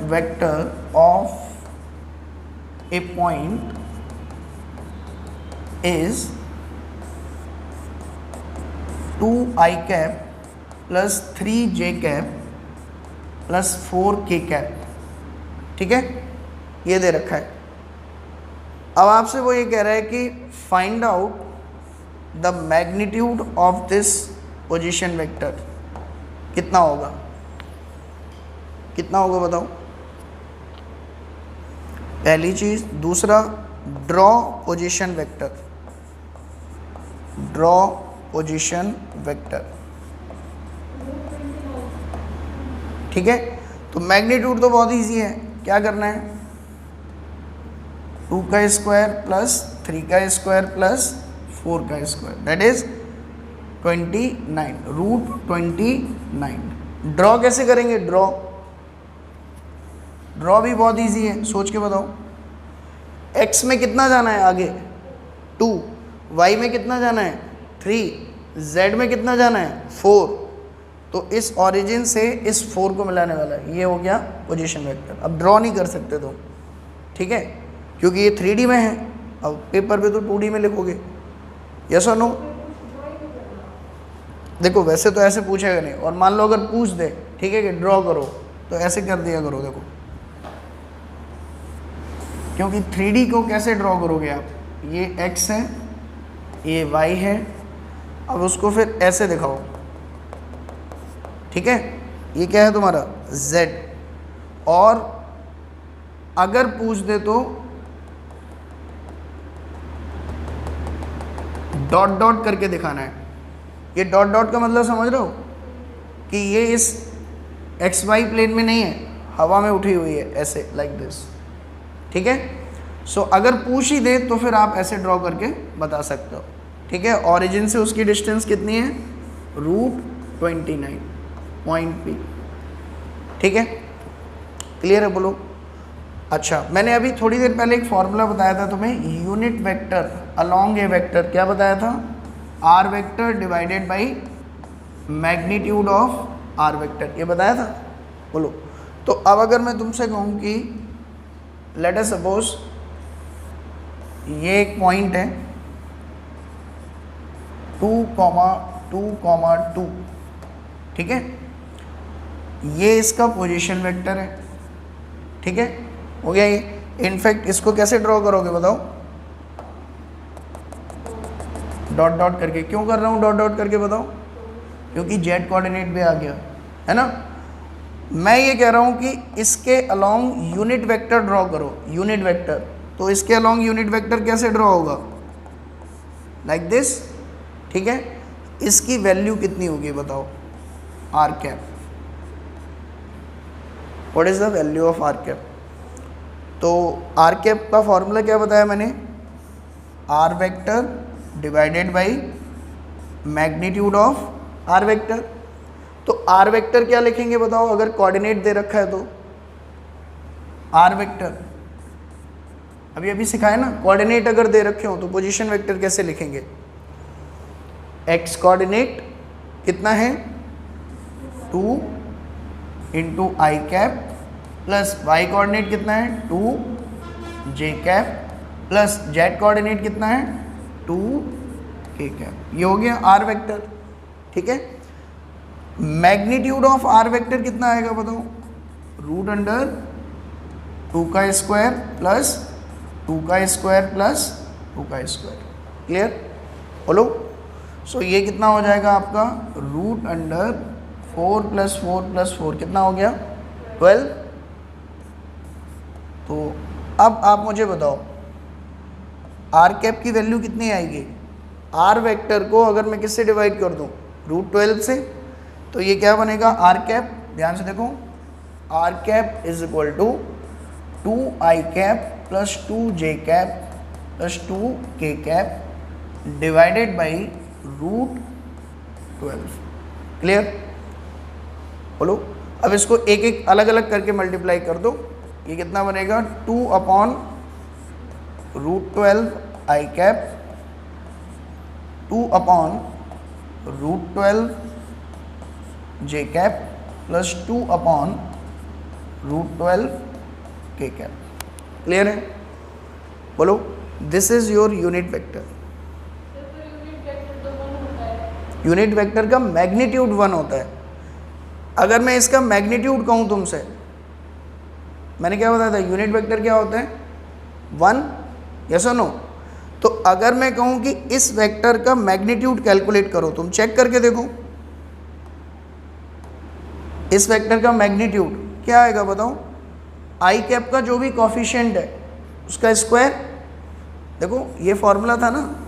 vector of A point is 2i cap plus 3j cap plus 4k cap, ठीक है, ये दे रखा है। अब आपसे वो ये कह रहा है कि find out the magnitude of this position vector, कितना होगा, कितना होगा बताओ, पहली चीज। दूसरा, draw position vector, draw position vector, ठीक है। तो मैग्नीट्यूड तो बहुत इजी है, क्या करना है, 2 का स्क्वायर प्लस 3 का स्क्वायर प्लस 4 का square, that is 29, root 29। Draw कैसे करेंगे, ड्रॉ भी बहुत इजी है, सोच के बताओ। x में कितना जाना है आगे 2, y में कितना जाना है 3, z में कितना जाना है 4, तो इस ऑरिजिन से इस 4 को मिलाने वाला है, ये हो गया पोजीशन वेक्टर। अब ड्रॉ नहीं कर सकते तुम, ठीक है, क्योंकि ये 3D में है, अब पेपर पे तो 2D में लिखोगे, यस और नो। देखो वैसे तो ऐसे पूछेगा नहीं, और मान लो अगर पूछ दे, ठीक है, कि ड्रॉ करो, तो ऐसे कर दिया करो, देखो, क्योंकि 3D को कैसे ड्रॉ करोगे आप, ये x है, ये y है, अब उसको फिर ऐसे दिखाओ, ठीक है, ये क्या है तुम्हारा z, और अगर पूछ दे तो डॉट डॉट करके दिखाना है। ये डॉट डॉट का मतलब समझ रहे हो कि ये इस एक्स वाई प्लेन में नहीं है, हवा में उठी हुई है, ऐसे लाइक दिस, ठीक है। सो अगर पूछ ही दे तो फिर आप ऐसे ड्रॉ करके बता सकते हो, ठीक है, ओरिजिन से उसकी डिस्टेंस कितनी है, √29 पॉइंट P, ठीक है, क्लियर है, बोलो। अच्छा, मैंने अभी थोड़ी देर पहले एक फॉर्मूला बताया था तुम्हें, unit vector along A vector, क्या बताया था, R vector divided by magnitude of R vector, ये बताया था, बोलो। तो अब अगर मैं तुमसे कहूँ कि लेट अस सपोज ये एक पॉइंट है 2,2,2, ठीक है, ये इसका पोजीशन वेक्टर है, ठीक है, हो गया ये। इनफैक्ट इसको कैसे ड्रॉ करोगे बताओ, डॉट डॉट करके। क्यों कर रहा हूँ डॉट डॉट करके बताओ, क्योंकि जेड कोऑर्डिनेट भी आ गया है ना। मैं ये कह रहा हूँ कि इसके अलोंग यूनिट वेक्टर ड्रॉ करो, यूनिट वेक्टर, तो इसके अलोंग यूनिट वेक्टर कैसे ड्रॉ होगा, लाइक दिस, ठीक है। इसकी वैल्यू कितनी होगी बताओ, R cap, what is the value of R cap. तो आर कैप का फॉर्मूला क्या बताया मैंने, R vector divided by magnitude of R vector. तो आर वेक्टर क्या लिखेंगे बताओ, अगर कोऑर्डिनेट दे रखा है तो आर वेक्टर, अभी अभी सिखाया ना, कोऑर्डिनेट अगर दे रखे हो तो पोजीशन वेक्टर कैसे लिखेंगे, एक्स कोऑर्डिनेट कितना है 2 इंटू आई कैप प्लस वाई कोऑर्डिनेट कितना है 2 जे कैप प्लस जेड कोऑर्डिनेट कितना है 2 के कैप, ये हो गया आर वेक्टर, ठीक है। मैग्नीट्यूड ऑफ आर वेक्टर कितना आएगा बताओ, √2 का स्क्वायर प्लस 2 का स्क्वायर प्लस 2 का स्क्वायर, क्लियर, बोलो। सो ये कितना हो जाएगा आपका, √4 + 4 + 4 कितना हो गया 12। तो अब आप मुझे बताओ आर कैप की वैल्यू कितनी आएगी, आर वेक्टर को अगर मैं किससे डिवाइड कर दूं, √12 से, तो ये क्या बनेगा, आर कैप, ध्यान से देखो, R cap is equal to 2i cap plus 2j cap plus 2k cap divided by √12, clear, बोलो। अब इसको एक एक अलग अलग करके मल्टीप्लाई कर दो, ये कितना बनेगा 2/√12 आई कैप 2/√12 जे कैप प्लस 2/√12 के कैप, क्लियर है, बोलो। This is your unit vector. Unit vector का मैग्नीट्यूड 1 होता है। अगर मैं इसका मैग्नीट्यूड कहूँ तुमसे, मैंने क्या बताया था, यूनिट वेक्टर क्या होता है 1, यस और नो। तो अगर मैं कहूँ कि इस वेक्टर का मैग्नीट्यूड कैलकुलेट करो, तुम चेक करके देखो इस वेक्टर का मैग्नीट्यूड क्या आएगा बताओ, आई कैप का जो भी कॉफिशिएंट है उसका स्क्वायर, देखो ये फॉर्मूला था ना,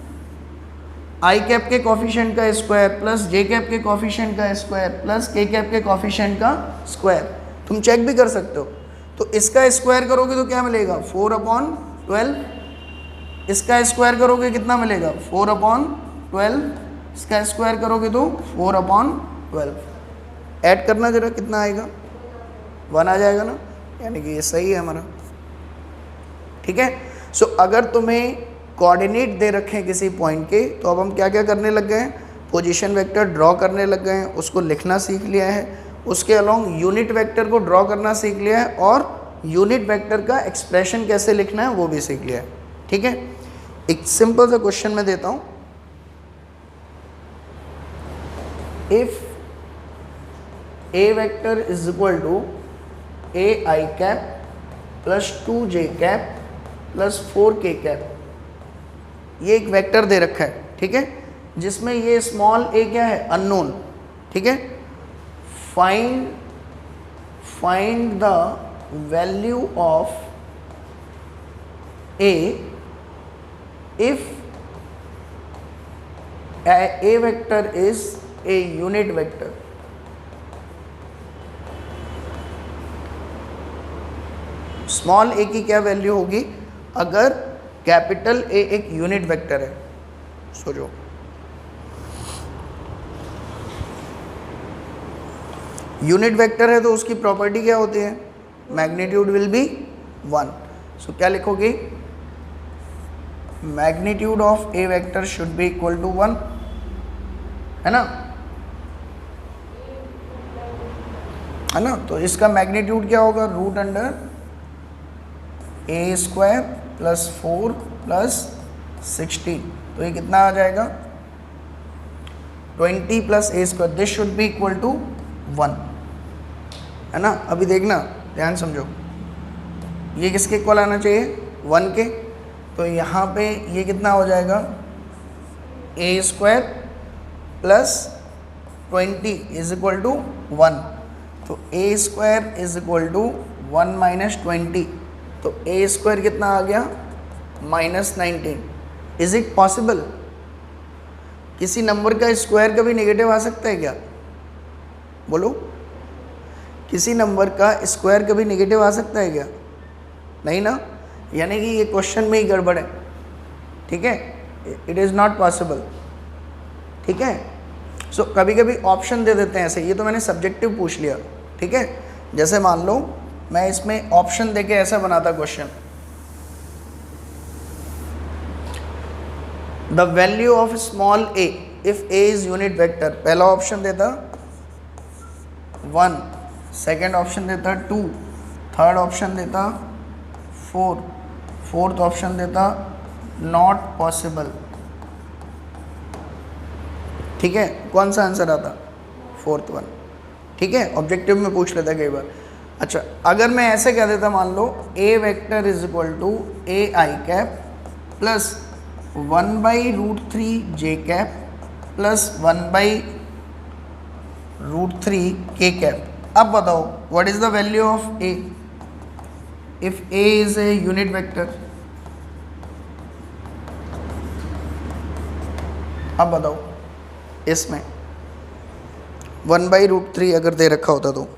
आई कैप के कॉफिशिएंट का स्क्वायर प्लस जे कैप के कॉफिशिएंट का स्क्वायर प्लस के कैप के कॉफिशिएंट का स्क्वायर, तुम चेक भी कर सकते हो। तो इसका स्क्वायर करोगे तो क्या मिलेगा 4/12, इसका स्क्वायर करोगे कितना मिलेगा 4/12, इसका स्क्वायर करोगे तो 4/12, ऐड करना जरा कितना आएगा 1 आ जाएगा ना, यानी कि ये सही है हमारा, ठीक है। सो अगर तुम्हें कोऑर्डिनेट दे रखे हैं किसी पॉइंट के, तो अब हम क्या क्या करने लग गए हैं, पोजीशन वेक्टर ड्रॉ करने लग गए हैं, उसको लिखना सीख लिया है, उसके अलोंग यूनिट वेक्टर को ड्रॉ करना सीख लिया है, और यूनिट वेक्टर का एक्सप्रेशन कैसे लिखना है वो भी सीख लिया है, ठीक है। एक सिंपल सा क्वेश्चन मैं देता हूँ, if A vector is equal to ai cap plus 2j cap plus 4k cap, ये एक वेक्टर दे रखा है, ठीक है, जिसमें ये स्मॉल a क्या है अननोन, ठीक है। Find the value of a if a vector is a unit vector। Small a की क्या वैल्यू होगी अगर कैपिटल A एक यूनिट वेक्टर है, सोचो। यूनिट वेक्टर है तो उसकी प्रॉपर्टी क्या होती है, मैग्नीट्यूड विल बी 1। सो क्या लिखोगे, magnitude of A vector should be equal to 1, है ना, है ना। तो इसका मैग्नीट्यूड क्या होगा, root under A square plus 4 plus 16, तो ये कितना आ जाएगा 20 plus A square, this should be equal to 1, है ना। अभी देखना, ध्यान समझो, ये किसके इक्वल आना चाहिए, 1 के। तो यहाँ पे ये कितना हो जाएगा, A square plus 20 is equal to 1। तो A square is equal to 1 minus 20, तो ए स्क्वायर कितना आ गया -19। इज इट पॉसिबल, किसी नंबर का स्क्वायर कभी नेगेटिव आ सकता है क्या, बोलो, किसी नंबर का स्क्वायर कभी नेगेटिव आ सकता है क्या, नहीं ना, यानी कि ये क्वेश्चन में ही गड़बड़ है, ठीक है, इट इज़ नॉट पॉसिबल, ठीक है। सो कभी कभी ऑप्शन दे देते हैं ऐसे, ये तो मैंने सब्जेक्टिव पूछ लिया, ठीक है। जैसे मान लो मैं इसमें ऑप्शन देके ऐसा बनाता question, the value of small A if A is unit vector, पहला ऑप्शन देता 1, सेकेंड ऑप्शन देता 2, थर्ड ऑप्शन देता 4, फोर्थ ऑप्शन देता नॉट पॉसिबल, ठीक है। कौन सा आंसर आता, फोर्थ वन, ठीक है, ऑब्जेक्टिव में पूछ लेता कई बार। अच्छा, अगर मैं ऐसे कह देता, मान लो A vector is equal to A I cap plus 1/√3 J cap plus 1/√3 K cap. अब बताओ what is the value of A if A is a unit vector. अब बताओ इसमें 1/√3 अगर दे रखा होता तो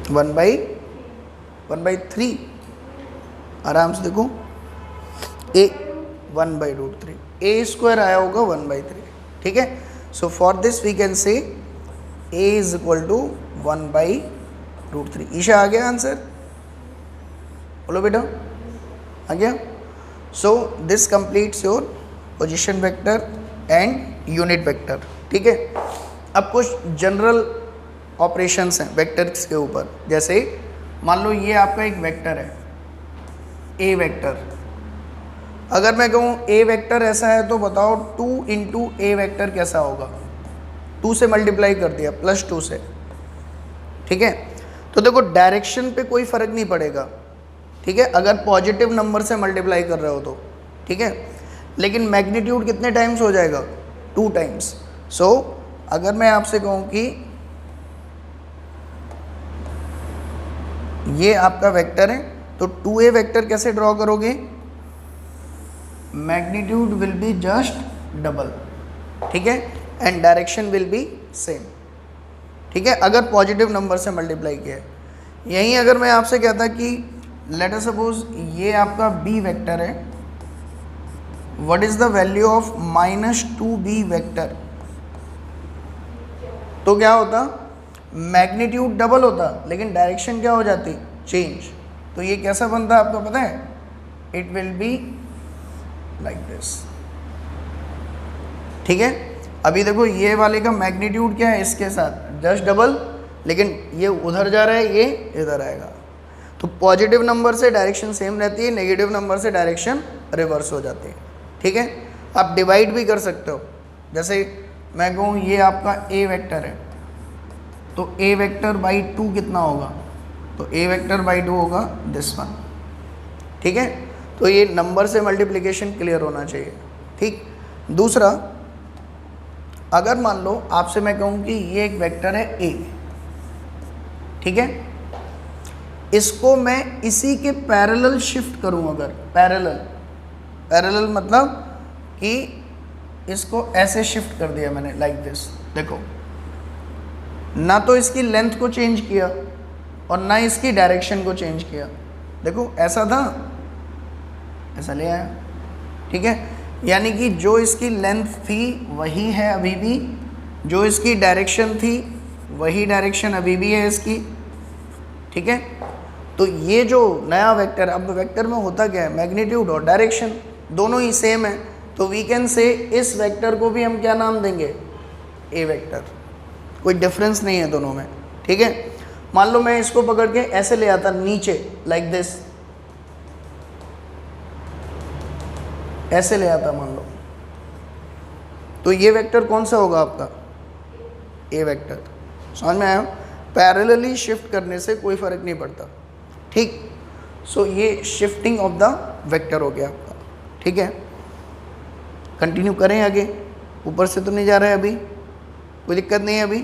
वन बाई 3, आराम से देखो, ए 1/√3, ए स्क्वायर आया होगा 1/3, ठीक है। So for this we can say A is equal to 1/√3। Isha आ गया आंसर, बोलो बेटा, आ गया। So this completes your position vector and unit vector, ठीक है। अब कुछ जनरल ऑपरेशंस हैं वेक्टर्स के ऊपर, जैसे मान लो ये आपका एक वेक्टर है ए वेक्टर, अगर मैं कहूँ ए वेक्टर ऐसा है तो बताओ 2 इंटू ए वेक्टर कैसा होगा, 2 से मल्टीप्लाई कर दिया +2 से, ठीक है। तो देखो डायरेक्शन पे कोई फ़र्क नहीं पड़ेगा, ठीक है, अगर पॉजिटिव नंबर से मल्टीप्लाई कर रहे हो तो, ठीक है, लेकिन मैग्नीट्यूड कितने टाइम्स हो जाएगा, 2 टाइम्स। सो अगर मैं आपसे कहूँ कि ये आपका वेक्टर है तो 2a वेक्टर कैसे ड्रॉ करोगे, magnitude will be just double, ठीक है, and direction will be same, ठीक है, अगर पॉजिटिव नंबर से मल्टीप्लाई किया है। यहीं अगर मैं आपसे कहता कि लेट अस सपोज ये आपका b वेक्टर है, what is the value of -2b vector, तो क्या होता, मैग्नीट्यूड डबल होता लेकिन डायरेक्शन क्या हो जाती, चेंज। तो ये कैसा बनता है आपको पता है, it will be like this, ठीक है। अभी देखो ये वाले का मैग्नीट्यूड क्या है, इसके साथ जस्ट डबल, लेकिन ये उधर जा रहा है, ये इधर आएगा। तो पॉजिटिव नंबर से डायरेक्शन सेम रहती है, नेगेटिव नंबर से डायरेक्शन रिवर्स हो जाती है, ठीक है। आप डिवाइड भी कर सकते हो, जैसे मैं कहूँ ये आपका ए वेक्टर है तो a वेक्टर बाई 2 कितना होगा, तो a वेक्टर बाई 2 होगा दिस वन, ठीक है। तो ये नंबर से मल्टीप्लिकेशन क्लियर होना चाहिए, ठीक। दूसरा, अगर मान लो आपसे मैं कहूँ कि ये एक वेक्टर है a, ठीक है, इसको मैं इसी के पैरेलल शिफ्ट करूँ, अगर पैरेलल मतलब कि इसको ऐसे शिफ्ट कर दिया मैंने लाइक दिस, देखो ना तो इसकी लेंथ को चेंज किया और ना इसकी डायरेक्शन को चेंज किया, देखो ऐसा था ऐसा ले आया, ठीक है। यानी कि जो इसकी लेंथ थी वही है अभी भी, जो इसकी डायरेक्शन थी वही डायरेक्शन अभी भी है इसकी, ठीक है। तो ये जो नया वेक्टर, अब वेक्टर में होता क्या है, मैग्नीट्यूड और डायरेक्शन दोनों ही सेम है, तो वी कैन से इस वेक्टर को भी हम क्या नाम देंगे, ए वेक्टर, कोई डिफरेंस नहीं है दोनों में, ठीक है। मान लो मैं इसको पकड़ के ऐसे ले आता नीचे लाइक दिस, ऐसे ले आता मान लो, तो ये वेक्टर कौन सा होगा आपका, ए वेक्टर। समझ में आया, पैरेलली शिफ्ट करने से कोई फर्क नहीं पड़ता, ठीक। सो ये शिफ्टिंग ऑफ द वेक्टर हो गया आपका, ठीक है। कंटिन्यू करें आगे, ऊपर से तो नहीं जा रहा है अभी, कोई दिक्कत नहीं है अभी,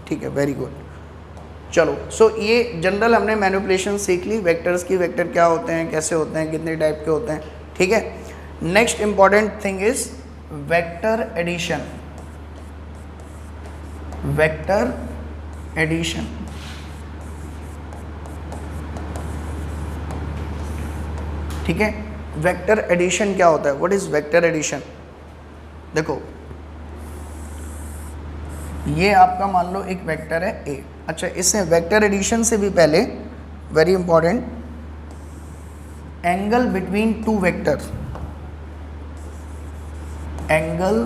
ठीक है, वेरी गुड। चलो सो ये जनरल हमने मैनिपुलेशन सीख ली, वेक्टर्स की, वेक्टर क्या होते हैं, कैसे होते हैं, कितने टाइप के होते हैं, ठीक है। Next important thing is vector addition, vector addition, ठीक है। वेक्टर एडिशन क्या होता है, व्हाट इज वेक्टर एडिशन। देखो ये आपका मान लो एक वेक्टर है ए, अच्छा इससे वेक्टर एडिशन से भी पहले very important, angle between two vector, angle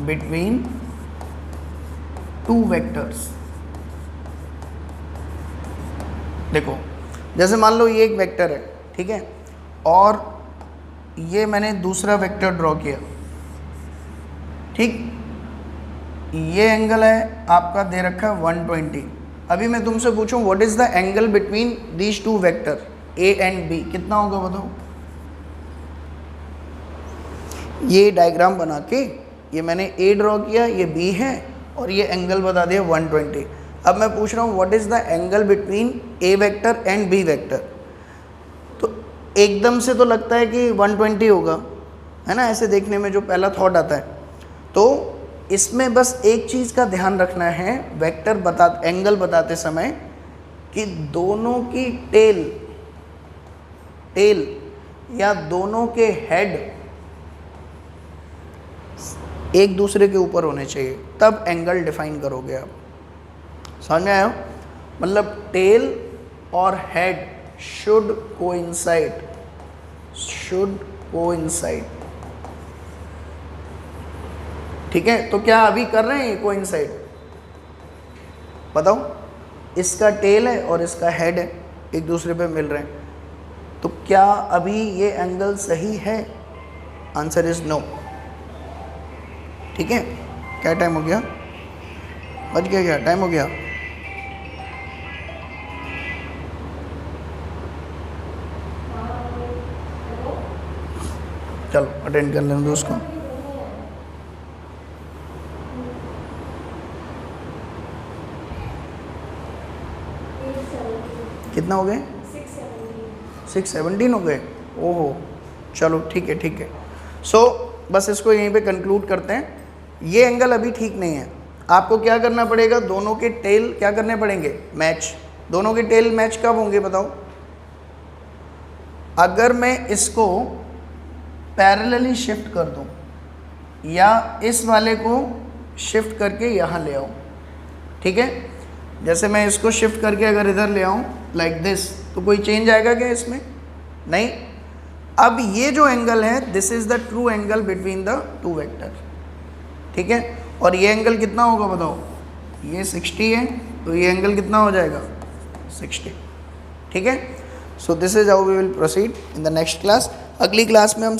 between two vectors. देखो जैसे मान लो ये एक वेक्टर है, ठीक है, और ये मैंने दूसरा वेक्टर ड्रॉ किया, ठीक, ये एंगल है आपका दे रखा है 120। अभी मैं तुमसे पूछूं what is the angle between these two vector A and B, कितना होगा बताओ। ये डायग्राम बना के ये मैंने ए ड्रॉ किया, ये बी है, और ये एंगल बता दिया 120। अब मैं पूछ रहा हूँ what is the angle between A vector and B vector, तो एकदम से तो लगता है कि 120 होगा, है ना, ऐसे देखने में जो पहला थॉट आता है। तो इसमें बस एक चीज़ का ध्यान रखना है वेक्टर एंगल बताते समय, कि दोनों की टेल या दोनों के हेड एक दूसरे के ऊपर होने चाहिए, तब एंगल डिफाइन करोगे आप। समझ में आया, मतलब टेल और हेड शुड कोइंसाइड, ठीक है। तो क्या अभी कर रहे हैं ये कोइंसाइड, बताओ, इसका टेल है और इसका हेड है, एक दूसरे पे मिल रहे हैं, तो क्या अभी ये एंगल सही है, आंसर इज नो, ठीक है। क्या टाइम हो गया, बज गया, क्या टाइम हो गया, चलो अटेंड कर लें दोस्त को। कितना हो गए, 617 हो गए, ओहो, चलो ठीक है, ठीक है। सो बस इसको यहीं पे कंक्लूड करते हैं। ये एंगल अभी ठीक नहीं है, आपको क्या करना पड़ेगा, दोनों के टेल क्या करने पड़ेंगे, मैच। दोनों के टेल मैच कब होंगे बताओ, अगर मैं इसको पैरेलली शिफ्ट कर दूं या इस वाले को शिफ्ट करके यहाँ ले आऊँ, ठीक है। जैसे मैं इसको शिफ्ट करके अगर इधर ले आऊँ लाइक दिस, तो कोई चेंज आएगा क्या इसमें, नहीं। अब ये जो एंगल है, this is the true angle between the two vector, ठीक है। और ये एंगल कितना होगा बताओ, ये 60 है, तो ये एंगल कितना हो जाएगा, 60, ठीक है। So this is how we will proceed in the next class. अगली क्लास में हम